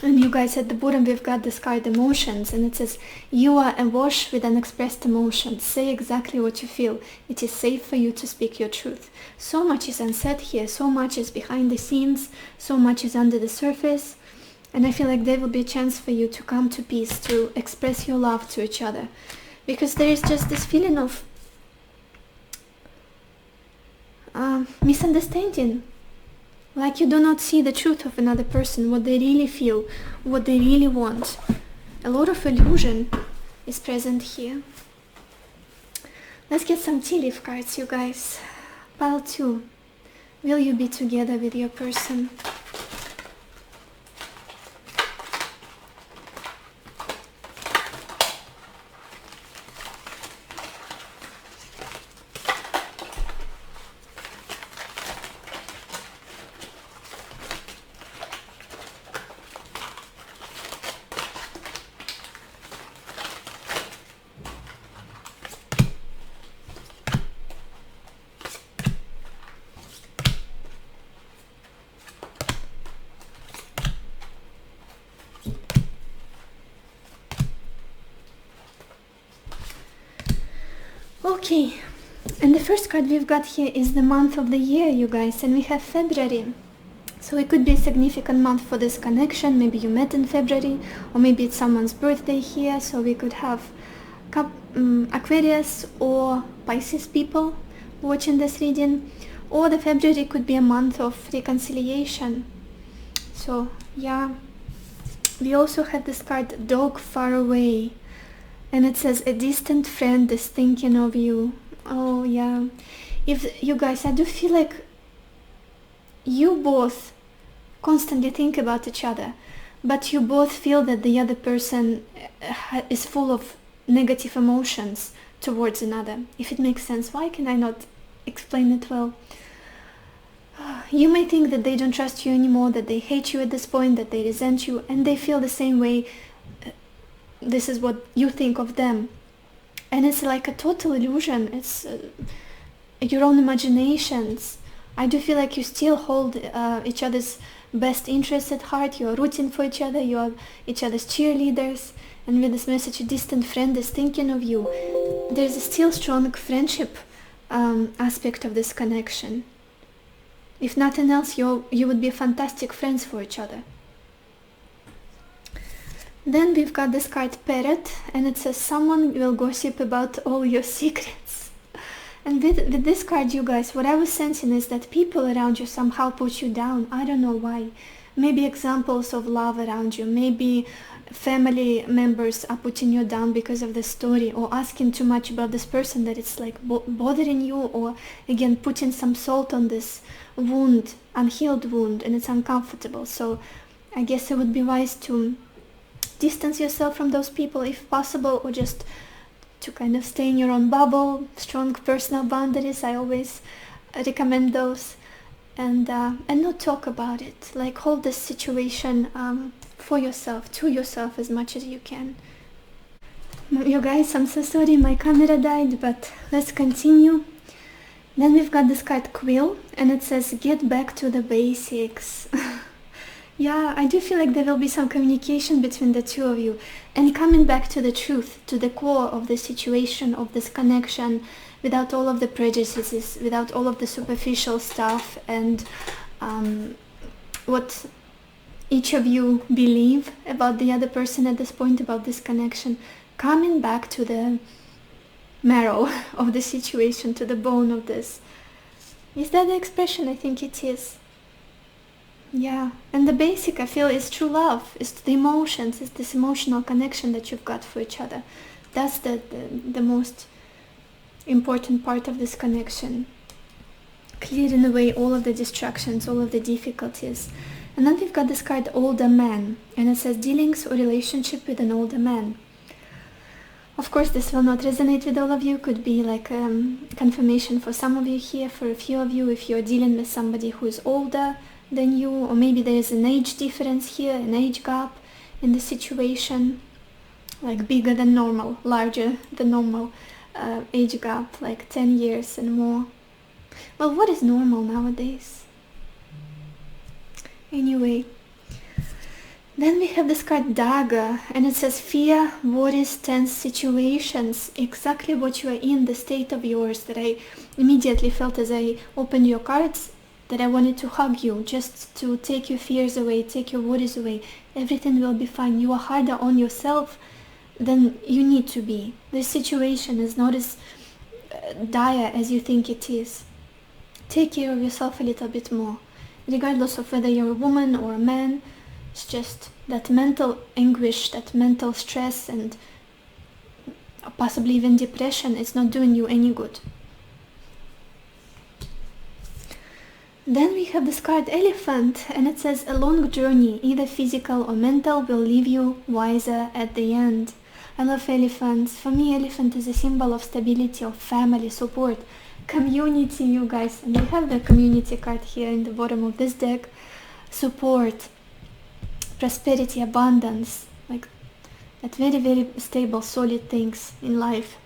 And you guys, at the bottom we've got this card emotions, and it says, you are awash with unexpressed emotions. Say exactly what you feel. It is safe for you to speak your truth. So much is unsaid here, so much is behind the scenes, so much is under the surface, and I feel like there will be a chance for you to come to peace, to express your love to each other, because there is just this feeling of misunderstanding. Like you do not see the truth of another person, what they really feel, what they really want. A lot of illusion is present here. Let's get some tea leaf cards, you guys. Pile 2. Will you be together with your person? Okay, and the first card we've got here is the month of the year, you guys, and we have February. So it could be a significant month for this connection. Maybe you met in February, or maybe it's someone's birthday here, so we could have Aquarius or Pisces people, watching this reading. Or the February could be a month of reconciliation. So yeah, we also have this card, dog far away, and it says a distant friend is thinking of you. Oh yeah, if you guys, I do feel like you both constantly think about each other, but you both feel that the other person is full of negative emotions towards another, if it makes sense. Why can I not explain it well? You may think that they don't trust you anymore, that they hate you at this point, that they resent you, and they feel the same way. This is what you think of them. And it's like a total illusion. It's your own imaginations. I do feel like you still hold each other's best interests at heart. You are rooting for each other. You are each other's cheerleaders. And with this message, a distant friend is thinking of you. There's a still strong friendship aspect of this connection. If nothing else, you would be fantastic friends for each other. Then we've got this card, Parrot, and it says someone will gossip about all your secrets. And with this card, you guys, what I was sensing is that people around you somehow put you down. I don't know why. Maybe examples of love around you. Maybe family members are putting you down because of the story, or asking too much about this person that it's like bothering you, or again putting some salt on this wound, unhealed wound, and it's uncomfortable. So I guess it would be wise to distance yourself from those people if possible, or just to kind of stay in your own bubble. Strong personal boundaries, I always recommend those, and not talk about it. Like, hold this situation for yourself, to yourself, as much as you can. You guys, I'm so sorry my camera died, but let's continue. Then we've got this card, Quill, and it says get back to the basics. Yeah, I do feel like there will be some communication between the two of you, and coming back to the truth, to the core of the situation, of this connection, without all of the prejudices, without all of the superficial stuff, and what each of you believe about the other person at this point, about this connection. Coming back to the marrow of the situation, to the bone of this. Is that the expression? I think it is. Yeah, and the basic, I feel, is true love. It's the emotions, it's this emotional connection that you've got for each other. That's the most important part of this connection. Clearing away all of the distractions, all of the difficulties. And then we've got this card, older man, and it says dealings or relationship with an older man. Of course, this will not resonate with all of you. Could be like confirmation for some of you here, for a few of you, if you're dealing with somebody who is older than you, or maybe there is an age difference here, an age gap in the situation, like bigger than normal, larger than normal age gap, like 10 years and more. Well, what is normal nowadays? Anyway, then we have this card, Dagger, and it says fear, worries, tense situations. Exactly what you are in, the state of yours, that I immediately felt as I opened your cards, that I wanted to hug you, just to take your fears away, take your worries away. Everything will be fine. You are harder on yourself than you need to be. This situation is not as dire as you think it is. Take care of yourself a little bit more. Regardless of whether you're a woman or a man, it's just that mental anguish, that mental stress, and possibly even depression, it's not doing you any good. Then we have this card, Elephant, and it says a long journey, either physical or mental, will leave you wiser at the end. I love elephants. For me, elephant is a symbol of stability, of family, support, community, you guys. And we have the community card here in the bottom of this deck. Support, prosperity, abundance, like that very, very stable, solid things in life.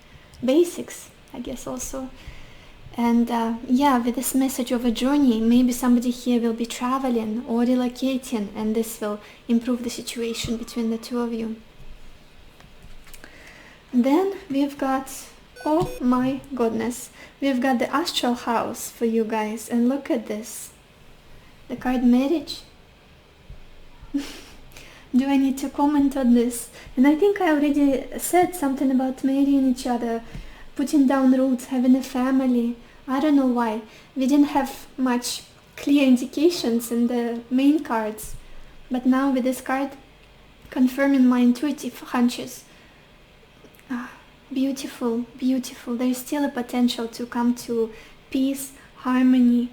Basics, I guess, also. And yeah, with this message of a journey, maybe somebody here will be traveling or relocating, and this will improve the situation between the two of you. Then we've got, oh my goodness, we've got the astral house for you guys, and look at this, the card Marriage. Do I need to comment on this? And I think I already said something about marrying each other, putting down roots, having a family, I don't know why. We didn't have much clear indications in the main cards, but now with this card confirming my intuitive hunches. Beautiful, beautiful. There is still a potential to come to peace, harmony,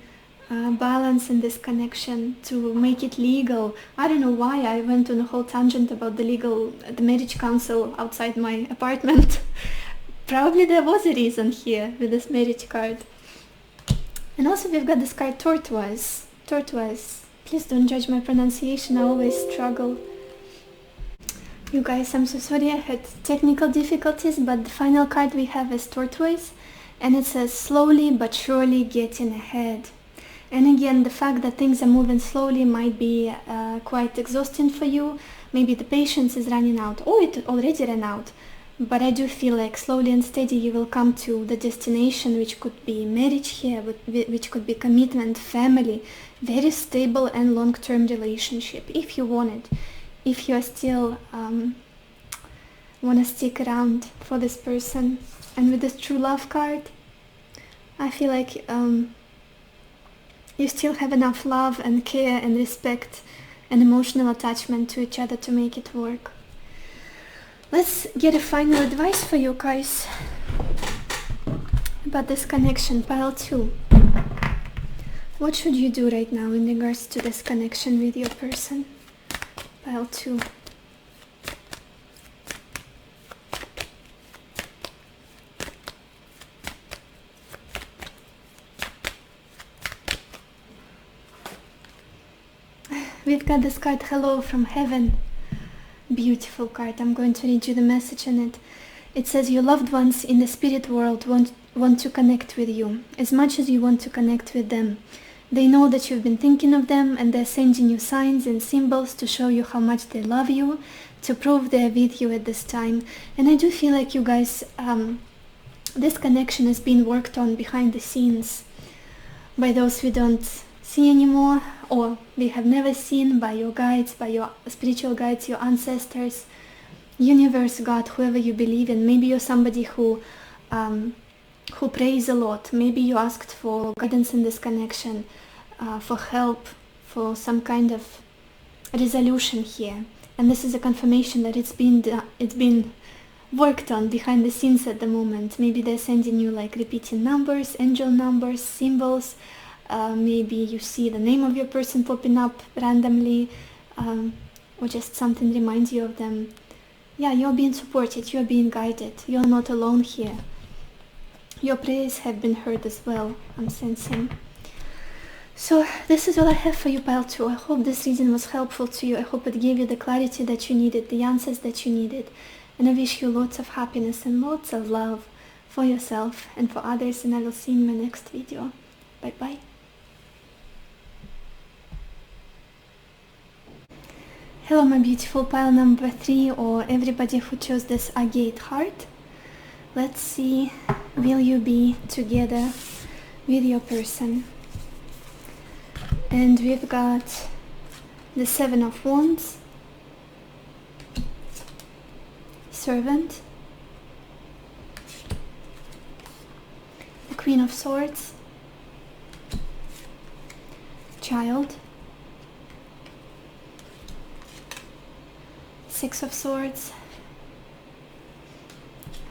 balance in this connection, to make it legal. I don't know why I went on a whole tangent about the marriage council outside my apartment. Probably there was a reason here with this marriage card. And also we've got this card Tortoise. Tortoise. Please don't judge my pronunciation, I always struggle. You guys, I'm so sorry I had technical difficulties, but the final card we have is Tortoise, and it says slowly but surely getting ahead. And again, the fact that things are moving slowly might be quite exhausting for you. Maybe the patience is running out, or it already ran out. But I do feel like slowly and steady you will come to the destination, which could be marriage here, which could be commitment, family, very stable and long-term relationship, if you want it. If you are still want to stick around for this person. And with this true love card, I feel like you still have enough love and care and respect and emotional attachment to each other to make it work. Let's get a final advice for you guys about this connection, pile 2. What should you do right now in regards to this connection with your person? Pile 2. We've got this card, Hello from Heaven. Beautiful card. I'm going to read you the message in it. It says, your loved ones in the spirit world want to connect with you as much as you want to connect with them. They know that you've been thinking of them, and they're sending you signs and symbols to show you how much they love you, to prove they're with you at this time. And I do feel like you guys, this connection is being worked on behind the scenes by those we don't see anymore, or we have never seen, by your guides, by your spiritual guides, your ancestors, universe, God, whoever you believe in. Maybe you're somebody who prays a lot. Maybe you asked for guidance in this connection, for help, for some kind of resolution here. And this is a confirmation that it's been worked on behind the scenes at the moment. Maybe they're sending you like repeating numbers, angel numbers, symbols. Maybe you see the name of your person popping up randomly, or just something reminds you of them. Yeah, you're being supported, you're being guided, you're not alone here. Your prayers have been heard as well, I'm sensing. So this is all I have for you, pile 2. I hope this reading was helpful to you. I hope it gave you the clarity that you needed, the answers that you needed. And I wish you lots of happiness and lots of love for yourself and for others. And I will see you in my next video. Bye bye. Hello my beautiful pile number 3, or everybody who chose this agate heart. Let's see, will you be together with your person? And we've got the 7 of Wands, Servant, the Queen of Swords, Child, 6 of Swords,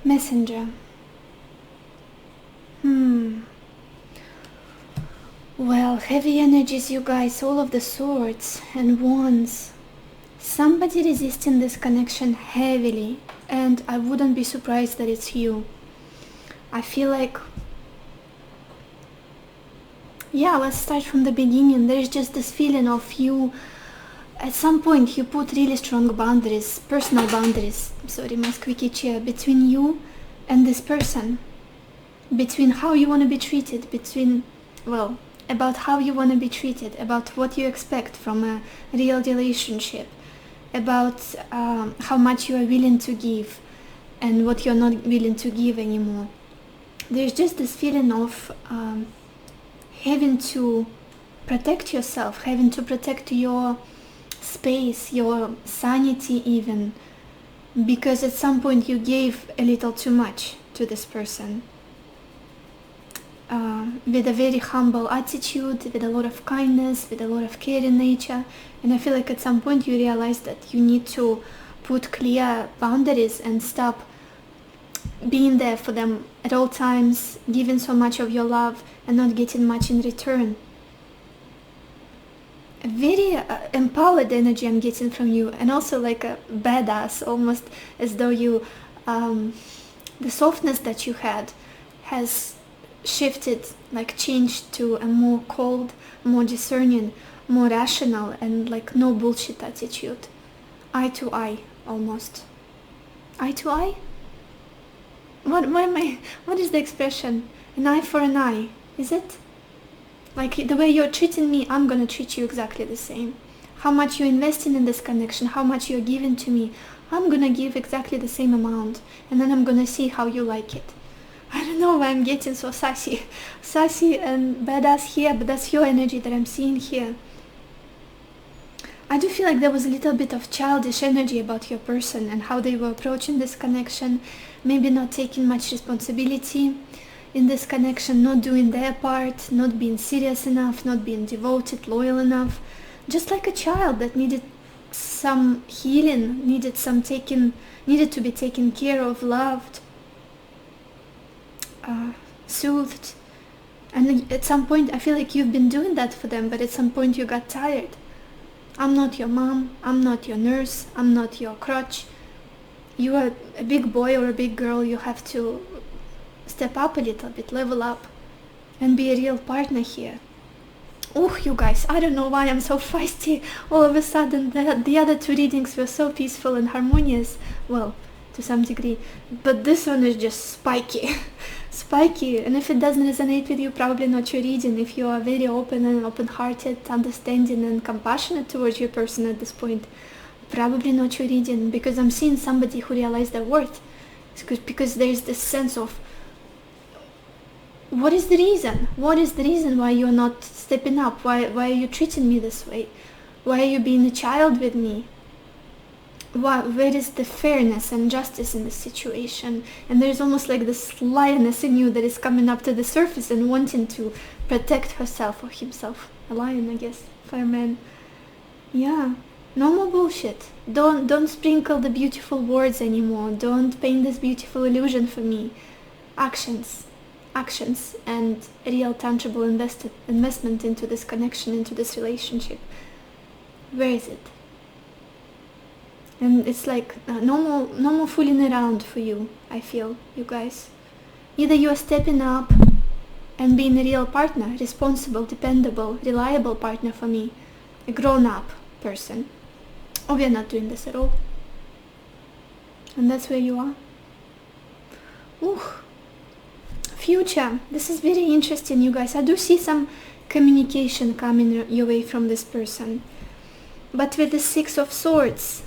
Messenger. Well, heavy energies, you guys, all of the swords and wands. Somebody resisting this connection heavily, and I wouldn't be surprised that it's you. I feel like, yeah, let's start from the beginning. There's just this feeling of you, at some point you put really strong boundaries, personal boundaries, sorry, my squeaky chair, between you and this person, between how you want to be treated, about how you want to be treated, about what you expect from a real relationship, about how much you are willing to give and what you're not willing to give anymore. There's just this feeling of having to protect yourself, having to protect your space, your sanity even, because at some point you gave a little too much to this person. with a very humble attitude, with a lot of kindness, with a lot of care in nature. And I feel like at some point you realize that you need to put clear boundaries and stop being there for them at all times, giving so much of your love and not getting much in return. A very empowered energy I'm getting from you, and also like a badass, almost as though you the softness that you had has shifted, like changed to a more cold, more discerning, more rational, and like no bullshit attitude. Eye to eye, almost. Eye to eye? What is the expression? An eye for an eye, is it? Like the way you're treating me, I'm gonna treat you exactly the same. How much you're investing in this connection, how much you're giving to me, I'm gonna give exactly the same amount, and then I'm gonna see how you like it. I don't know why I'm getting so sassy and badass here, but that's your energy that I'm seeing here. I do feel like there was a little bit of childish energy about your person and how they were approaching this connection, maybe not taking much responsibility in this connection, not doing their part, not being serious enough, not being devoted, loyal enough, just like a child that needed some healing, needed to be taken care of, loved, soothed. And at some point I feel like you've been doing that for them, but at some point you got tired. I'm not your mom, I'm not your nurse, I'm not your crutch. You are a big boy or a big girl, you have to step up a little bit, level up, and be a real partner here. Oh, you guys, I don't know why I'm so feisty. All of a sudden, the other two readings were so peaceful and harmonious. Well, to some degree. But this one is just spiky. Spiky. And if it doesn't resonate with you, probably not your reading. If you are very open and open-hearted, understanding and compassionate towards your person at this point, probably not your reading. Because I'm seeing somebody who realized their worth. Because there's this sense of, what is the reason? What is the reason why you're not stepping up? Why are you treating me this way? Why are you being a child with me? Where is the fairness and justice in this situation? And there's almost like this lioness in you that is coming up to the surface and wanting to protect herself or himself. A lion, I guess, fireman. Yeah, no more bullshit. Don't sprinkle the beautiful words anymore. Don't paint this beautiful illusion for me. Actions and real tangible investment into this connection, into this relationship. Where is it? And it's like no more fooling around for you, I feel, you guys. Either you are stepping up and being a real partner, responsible, dependable, reliable partner for me, a grown-up person, or we are not doing this at all. And that's where you are. Ooh. Future. This is very interesting, you guys. I do see some communication coming your way from this person. But with the Six of Swords,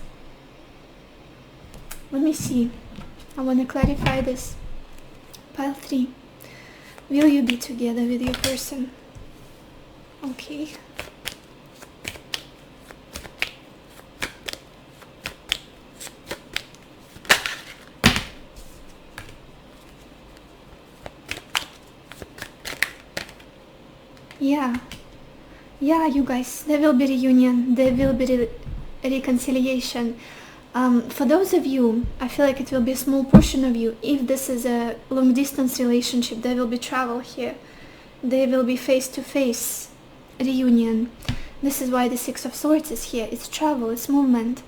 let me see. I want to clarify this. Pile 3. Will you be together with your person? Okay. Yeah, you guys, there will be reunion, there will be reconciliation. For those of you, I feel like it will be a small portion of you. If this is a long distance relationship, there will be travel here. There will be face-to-face reunion. This is why the Six of Swords is here. It's travel, it's movement.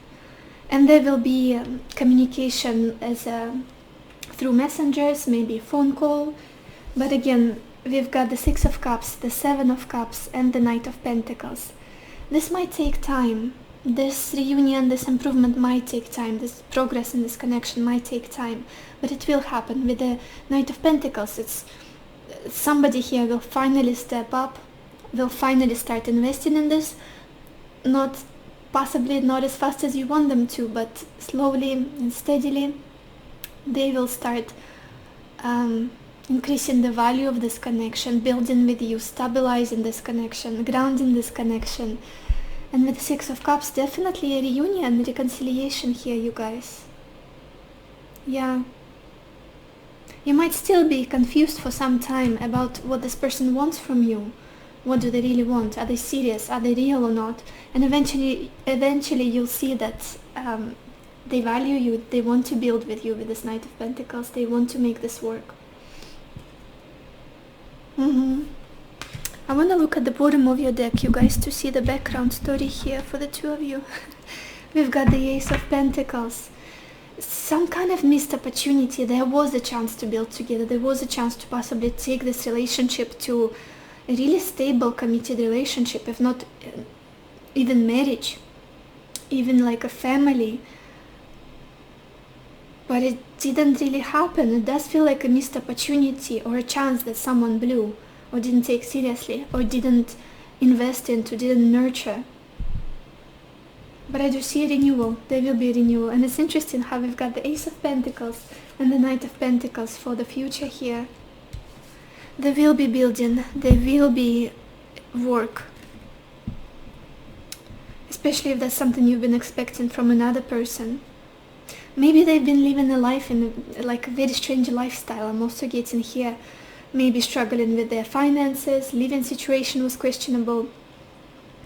And there will be communication through messengers, maybe phone call. But again, we've got the Six of Cups, the Seven of Cups, and the Knight of Pentacles. This might take time. This reunion, this improvement might take time. This progress in this connection might take time. But it will happen. With the Knight of Pentacles, it's somebody here will finally step up, will finally start investing in this. Possibly not as fast as you want them to, but slowly and steadily, they will start increasing the value of this connection, building with you, stabilizing this connection, grounding this connection. And with the Six of Cups, definitely a reunion, reconciliation here, you guys. Yeah. You might still be confused for some time about what this person wants from you. What do they really want? Are they serious? Are they real or not? And eventually you'll see that they value you. They want to build with you with this Knight of Pentacles. They want to make this work. I want to look at the bottom of your deck, you guys, to see the background story here for the two of you. We've got the Ace of Pentacles. Some kind of missed opportunity. There was a chance to build together. There was a chance to possibly take this relationship to a really stable, committed relationship, if not even marriage, even like a family. But it didn't really happen. It does feel like a missed opportunity or a chance that someone blew or didn't take seriously or didn't invest into, didn't nurture. But I do see a renewal. There will be a renewal. And it's interesting how we've got the Ace of Pentacles and the Knight of Pentacles for the future here. There will be building. There will be work. Especially if that's something you've been expecting from another person. Maybe they've been living a life in like a very strange lifestyle. I'm also getting here. Maybe struggling with their finances. Living situation was questionable.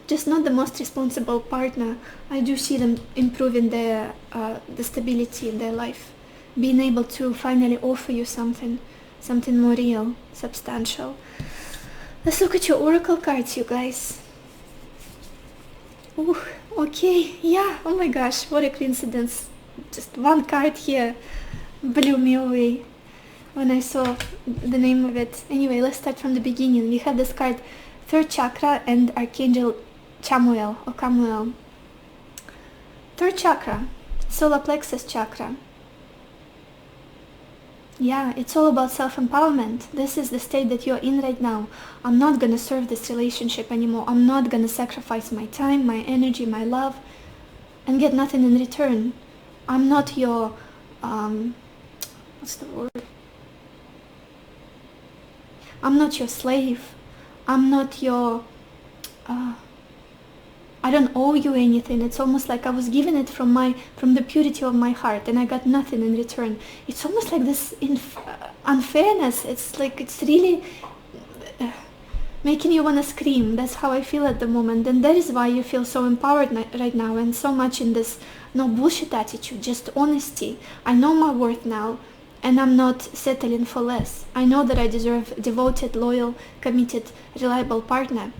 Just not the most responsible partner. I do see them improving their the stability in their life, being able to finally offer you something more real, substantial. Let's look at your oracle cards, you guys. Ooh, okay, yeah, oh my gosh, what a coincidence. Just one card here blew me away when I saw the name of it. Anyway, let's start from the beginning. We have this card, Third Chakra and Archangel Chamuel or Camuel. Third chakra, solar plexus chakra. Yeah, it's all about self-empowerment. This is the state that you're in right now. I'm not gonna serve this relationship anymore. I'm not gonna sacrifice my time, my energy, my love and get nothing in return. I'm not your, what's the word? I'm not your slave. I'm not your, I don't owe you anything. It's almost like I was given it from the purity of my heart and I got nothing in return. It's almost like this unfairness. It's like it's really making you want to scream. That's how I feel at the moment, and that is why you feel so empowered right now and so much in this no bullshit attitude, just honesty. I know my worth now and I'm not settling for less. I know that I deserve a devoted, loyal, committed, reliable partner.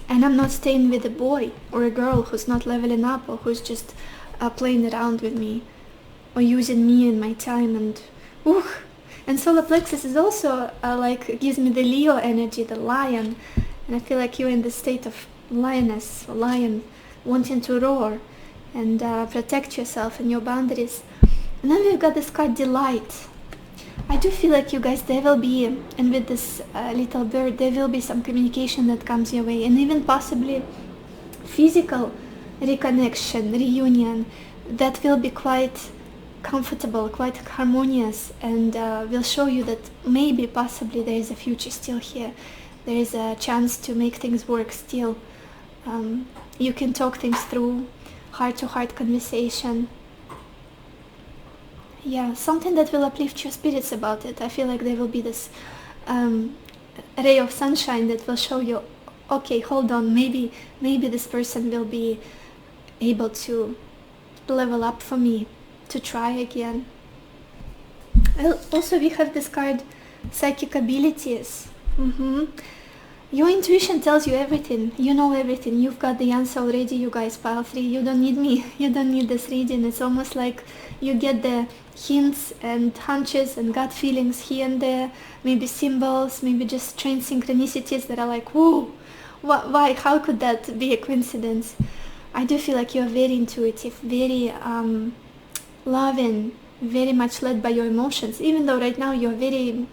And I'm not staying with a boy or a girl who's not leveling up or who's just playing around with me or using me and my time. And solar plexus is also like gives me the Leo energy, the lion. And I feel like you're in the state of lioness or lion, wanting to roar and protect yourself and your boundaries. And then we've got this card, Delight. I do feel like you guys, there will be, and with this little bird, there will be some communication that comes your way, and even possibly physical reconnection, reunion, that will be quite comfortable, quite harmonious, and will show you that maybe, possibly, there is a future still here. There is a chance to make things work still. You can talk things through, heart-to-heart conversation. Yeah, something that will uplift your spirits about it. I feel like there will be this ray of sunshine that will show you, okay, hold on, maybe this person will be able to level up for me, to try again. Also, we have this card, Psychic Abilities. Your intuition tells you everything. You know everything. You've got the answer already, you guys, pile 3. You don't need me. You don't need this reading. It's almost like you get the hints and hunches and gut feelings here and there. Maybe symbols, maybe just strange synchronicities that are like, whoa, why, how could that be a coincidence? I do feel like you're very intuitive, very loving, very much led by your emotions, even though right now you're very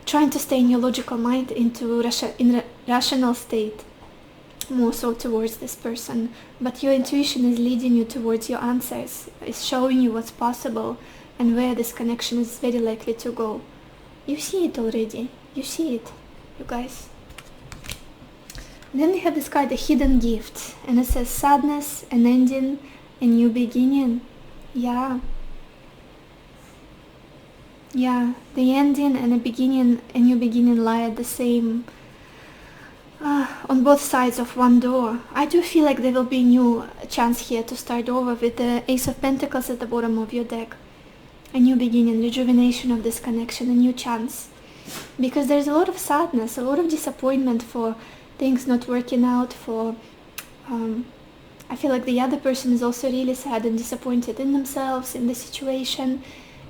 trying to stay in your logical mind into in rational state, more so towards this person. But your intuition is leading you towards your answers, is showing you what's possible and where this connection is very likely to go. You see it already. You see it, you guys. Then we have this card, the Hidden Gift, and it says sadness, an ending, a new beginning. Yeah. Yeah, the ending and a beginning, a new beginning lie at the same, on both sides of one door. I do feel like there will be a new chance here to start over with the Ace of Pentacles at the bottom of your deck. A new beginning, rejuvenation of this connection, a new chance. Because there's a lot of sadness, a lot of disappointment for things not working out, for... I feel like the other person is also really sad and disappointed in themselves, in the situation,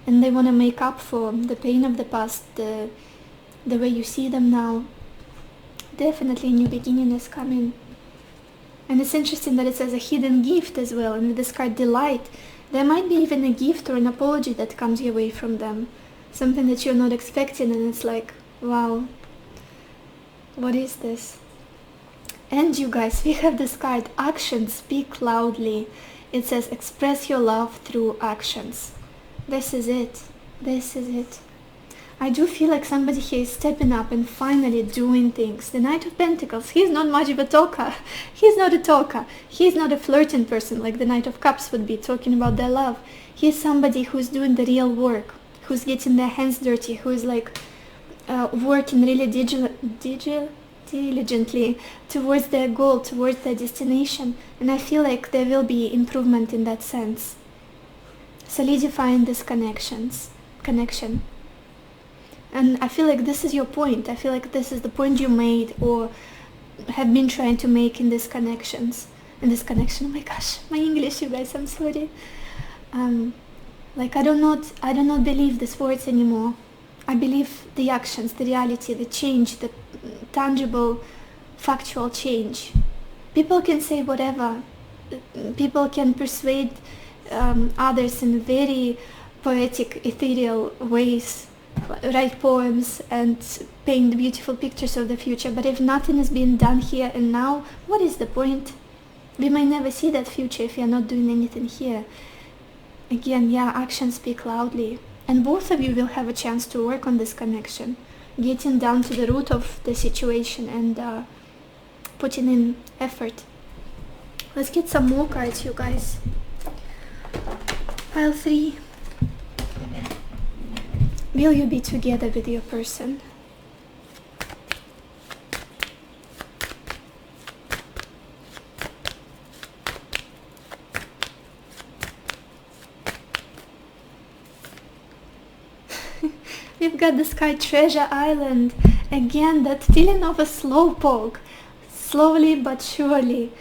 and they want to make up for the pain of the past, the way you see them now. Definitely a new beginning is coming. And it's interesting that it says a hidden gift as well, and with this card Delight, there might be even a gift or an apology that comes your way from them. Something that you're not expecting, and it's like, wow, what is this? And you guys, we have this card, Actions Speak Loudly. It says, express your love through actions. This is it. This is it. I do feel like somebody here is stepping up and finally doing things. The Knight of Pentacles, he's not much of a talker. He's not a talker. He's not a flirting person like the Knight of Cups would be, talking about their love. He's somebody who's doing the real work, who's getting their hands dirty, who's like working really diligently towards their goal, towards their destination. And I feel like there will be improvement in that sense. Solidifying this connection. And I feel like this is your point. I feel like this is the point you made or have been trying to make in these connections. In this connection, oh my gosh, my English, you guys, I'm sorry. Like I do not believe these words anymore. I believe the actions, the reality, the change, the tangible, factual change. People can say whatever. People can persuade others in very poetic, ethereal ways, write poems and paint beautiful pictures of the future, but if nothing is being done here and now, what is the point? We may never see that future if we are not doing anything here. Again, yeah, actions speak loudly, and both of you will have a chance to work on this connection, getting down to the root of the situation and putting in effort. Let's get some more cards, you guys. Pile 3. Will you be together with your person? We've got this card Treasure Island. Again, that feeling of a slowpoke. Slowly but surely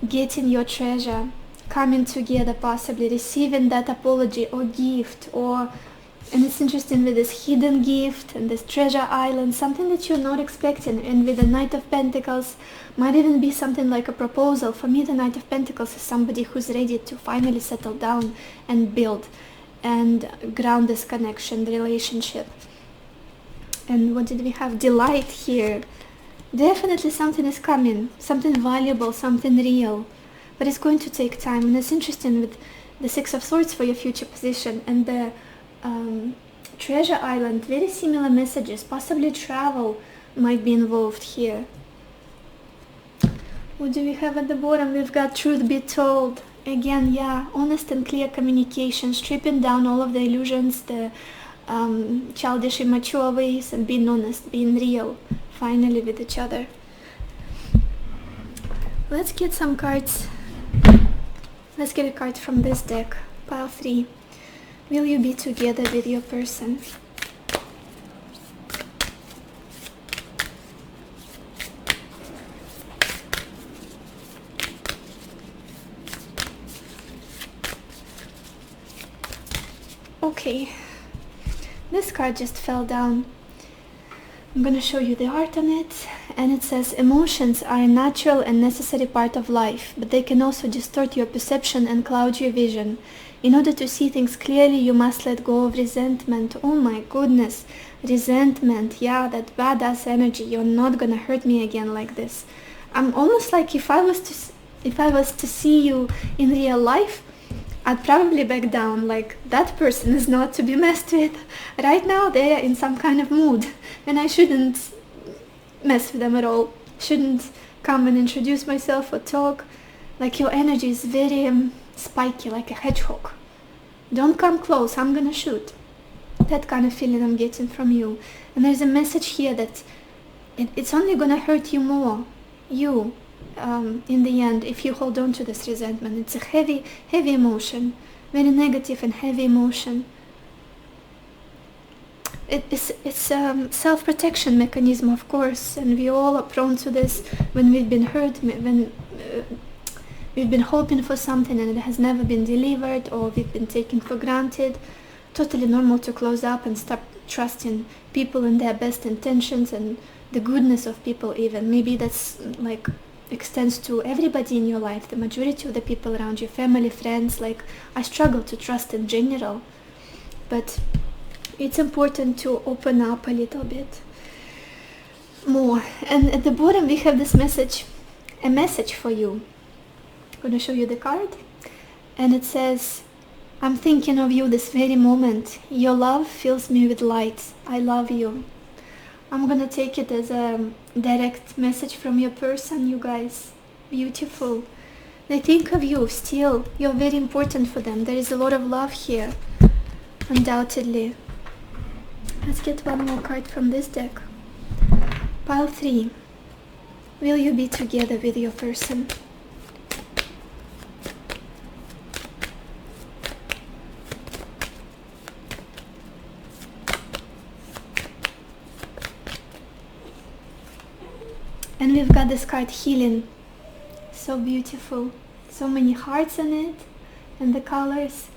getting your treasure, coming together, possibly receiving that apology or gift, or... And it's interesting with this hidden gift and this treasure island, something that you're not expecting. And with the Knight of Pentacles, might even be something like a proposal. For me, the Knight of Pentacles is somebody who's ready to finally settle down and build and ground this connection, the relationship. And what did we have? Delight here. Definitely something is coming, something valuable, something real. But it's going to take time. And it's interesting with the Six of Swords for your future position and the Treasure Island, very similar messages. Possibly travel might be involved here. What do we have at the bottom? We've got Truth Be Told. Again, yeah, honest and clear communication, stripping down all of the illusions, the childish, immature ways, and being honest, being real, finally with each other. Let's get some cards. Let's get a card from this deck. Pile 3. Will you be together with your person? Okay, this card just fell down. I'm gonna show you the art on it, and it says emotions are a natural and necessary part of life, but they can also distort your perception and cloud your vision. In order to see things clearly, you must let go of resentment. Oh my goodness, resentment, yeah, that badass energy. You're not gonna hurt me again like this. I'm almost like if I was to see you in real life, I'd probably back down, like that person is not to be messed with. Right now they're in some kind of mood and I shouldn't mess with them at all. Shouldn't come and introduce myself or talk. Like your energy is very spiky, like a hedgehog. Don't come close, I'm gonna shoot. That kind of feeling I'm getting from you. And there's a message here that it's only gonna hurt you more, in the end, if you hold on to this resentment. It's a heavy emotion, very negative and heavy emotion. It's self-protection mechanism, of course, and we all are prone to this when we've been hurt, when we've been hoping for something and it has never been delivered, or we've been taken for granted. Totally normal to close up and stop trusting people and their best intentions and the goodness of people even. Maybe that's like extends to everybody in your life, the majority of the people around you, family, friends. Like, I struggle to trust in general, but it's important to open up a little bit more. And at the bottom we have this message, a message for you. I'm going to show you the card, and it says, I'm thinking of you this very moment. Your love fills me with light. I love you. I'm going to take it as a direct message from your person, you guys. Beautiful. They think of you still. You're very important for them. There is a lot of love here, undoubtedly. Let's get one more card from this deck. Pile 3. Will you be together with your person? And we've got this card, healing. So beautiful. So many hearts on it, and the colors.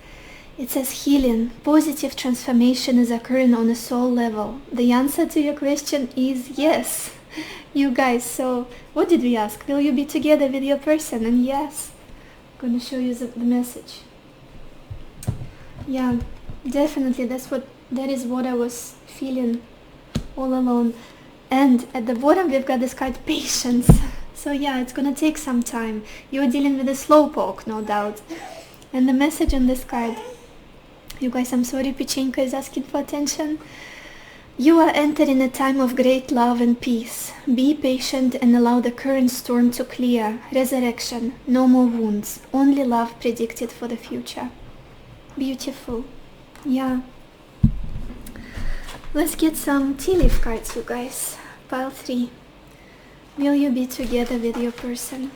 It says healing. Positive transformation is occurring on a soul level. The answer to your question is yes. You guys, so what did we ask? Will you be together with your person? And yes. I'm going to show you the message. Yeah, definitely that is what I was feeling all alone. And at the bottom we've got this card, patience. So yeah, it's gonna take some time. You're dealing with a slowpoke, no doubt. And the message on this card, you guys, I'm sorry, Pichinka is asking for attention. You are entering a time of great love and peace. Be patient and allow the current storm to clear. Resurrection, no more wounds, only love predicted for the future. Beautiful. Yeah. Let's get some tea leaf cards, you guys. Pile 3. Will you be together with your person?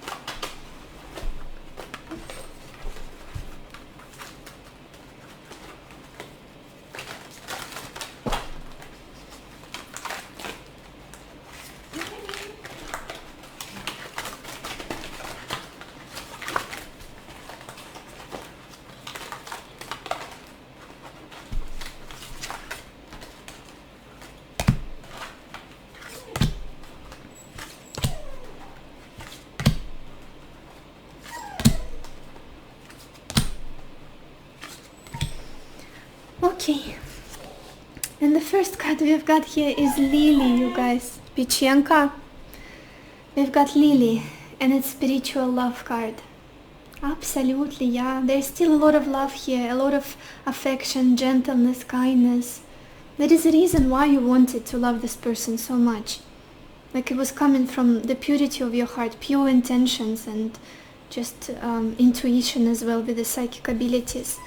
Okay, and the first card we've got here is Lily, you guys. Pichenka. We've got Lily, and it's spiritual love card. Absolutely, yeah. There's still a lot of love here, a lot of affection, gentleness, kindness. There is a reason why you wanted to love this person so much. Like, it was coming from the purity of your heart, pure intentions, and just intuition as well with the psychic abilities.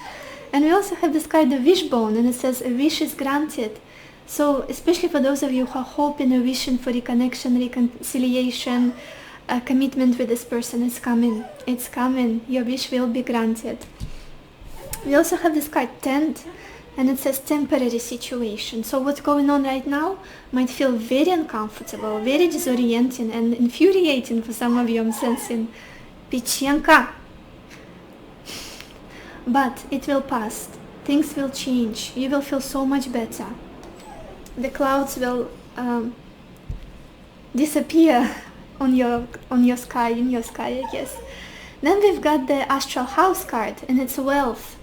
And we also have this card, the wishbone, and it says a wish is granted. So especially for those of you who are hoping or wishing for reconnection, reconciliation, a commitment with this person, is coming. It's coming. Your wish will be granted. We also have this card, tent, and it says temporary situation. So what's going on right now might feel very uncomfortable, very disorienting and infuriating for some of you, I'm sensing. Pichenka. But it will pass. Things will change. You will feel so much better. The clouds will disappear on your sky, in your sky, I guess. Then we've got the astral house card, and it's wealth.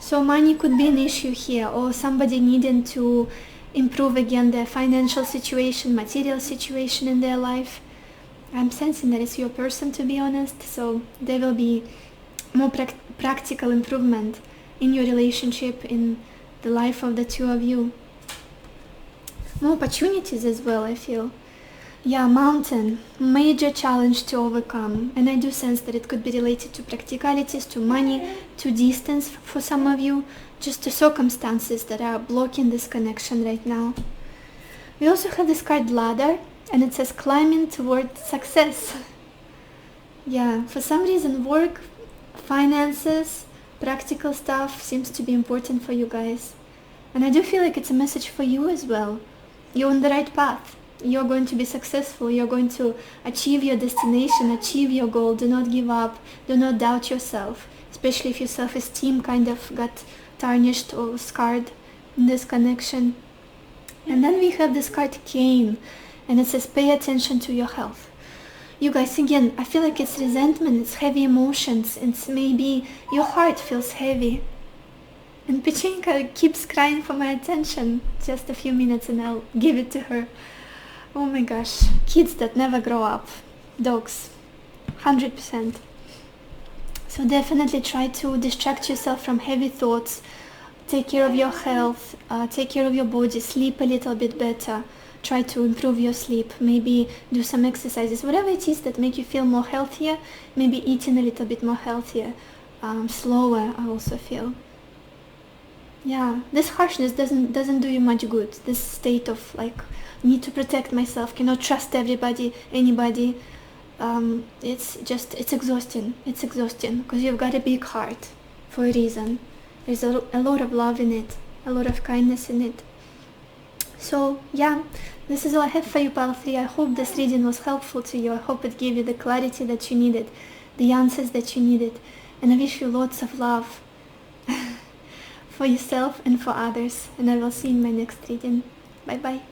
So money could be an issue here, or somebody needing to improve again their financial situation, material situation in their life. I'm sensing that it's your person, to be honest. So there will be more practical improvement in your relationship, in the life of the two of you. More opportunities as well, I feel. Yeah, mountain, major challenge to overcome, and I do sense that it could be related to practicalities, to money, to distance for some of you, just to circumstances that are blocking this connection right now. We also have this card ladder, and it says climbing toward success. Yeah, for some reason work, finances, practical stuff seems to be important for you guys. And I do feel like it's a message for you as well. You're on the right path. You're going to be successful. You're going to achieve your destination, achieve your goal. Do not give up. Do not doubt yourself, especially if your self-esteem kind of got tarnished or scarred in this connection. And then we have this card Cane, and it says pay attention to your health. You guys, again, I feel like it's resentment, it's heavy emotions, it's maybe your heart feels heavy. And Pechenka keeps crying for my attention. Just a few minutes and I'll give it to her. Oh my gosh, kids that never grow up. Dogs, 100%. So definitely try to distract yourself from heavy thoughts. Take care of your health, take care of your body, sleep a little bit better. Try to improve your sleep, maybe do some exercises, whatever it is that make you feel more healthier, maybe eating a little bit more healthier, slower, I also feel. Yeah, this harshness doesn't do you much good. This state of like, need to protect myself, cannot trust everybody, anybody. It's exhausting. It's exhausting because you've got a big heart for a reason. There's a lot of love in it, a lot of kindness in it. So yeah, this is all I have for you, Pile 3. I hope this reading was helpful to you. I hope it gave you the clarity that you needed, the answers that you needed. And I wish you lots of love for yourself and for others. And I will see you in my next reading. Bye bye.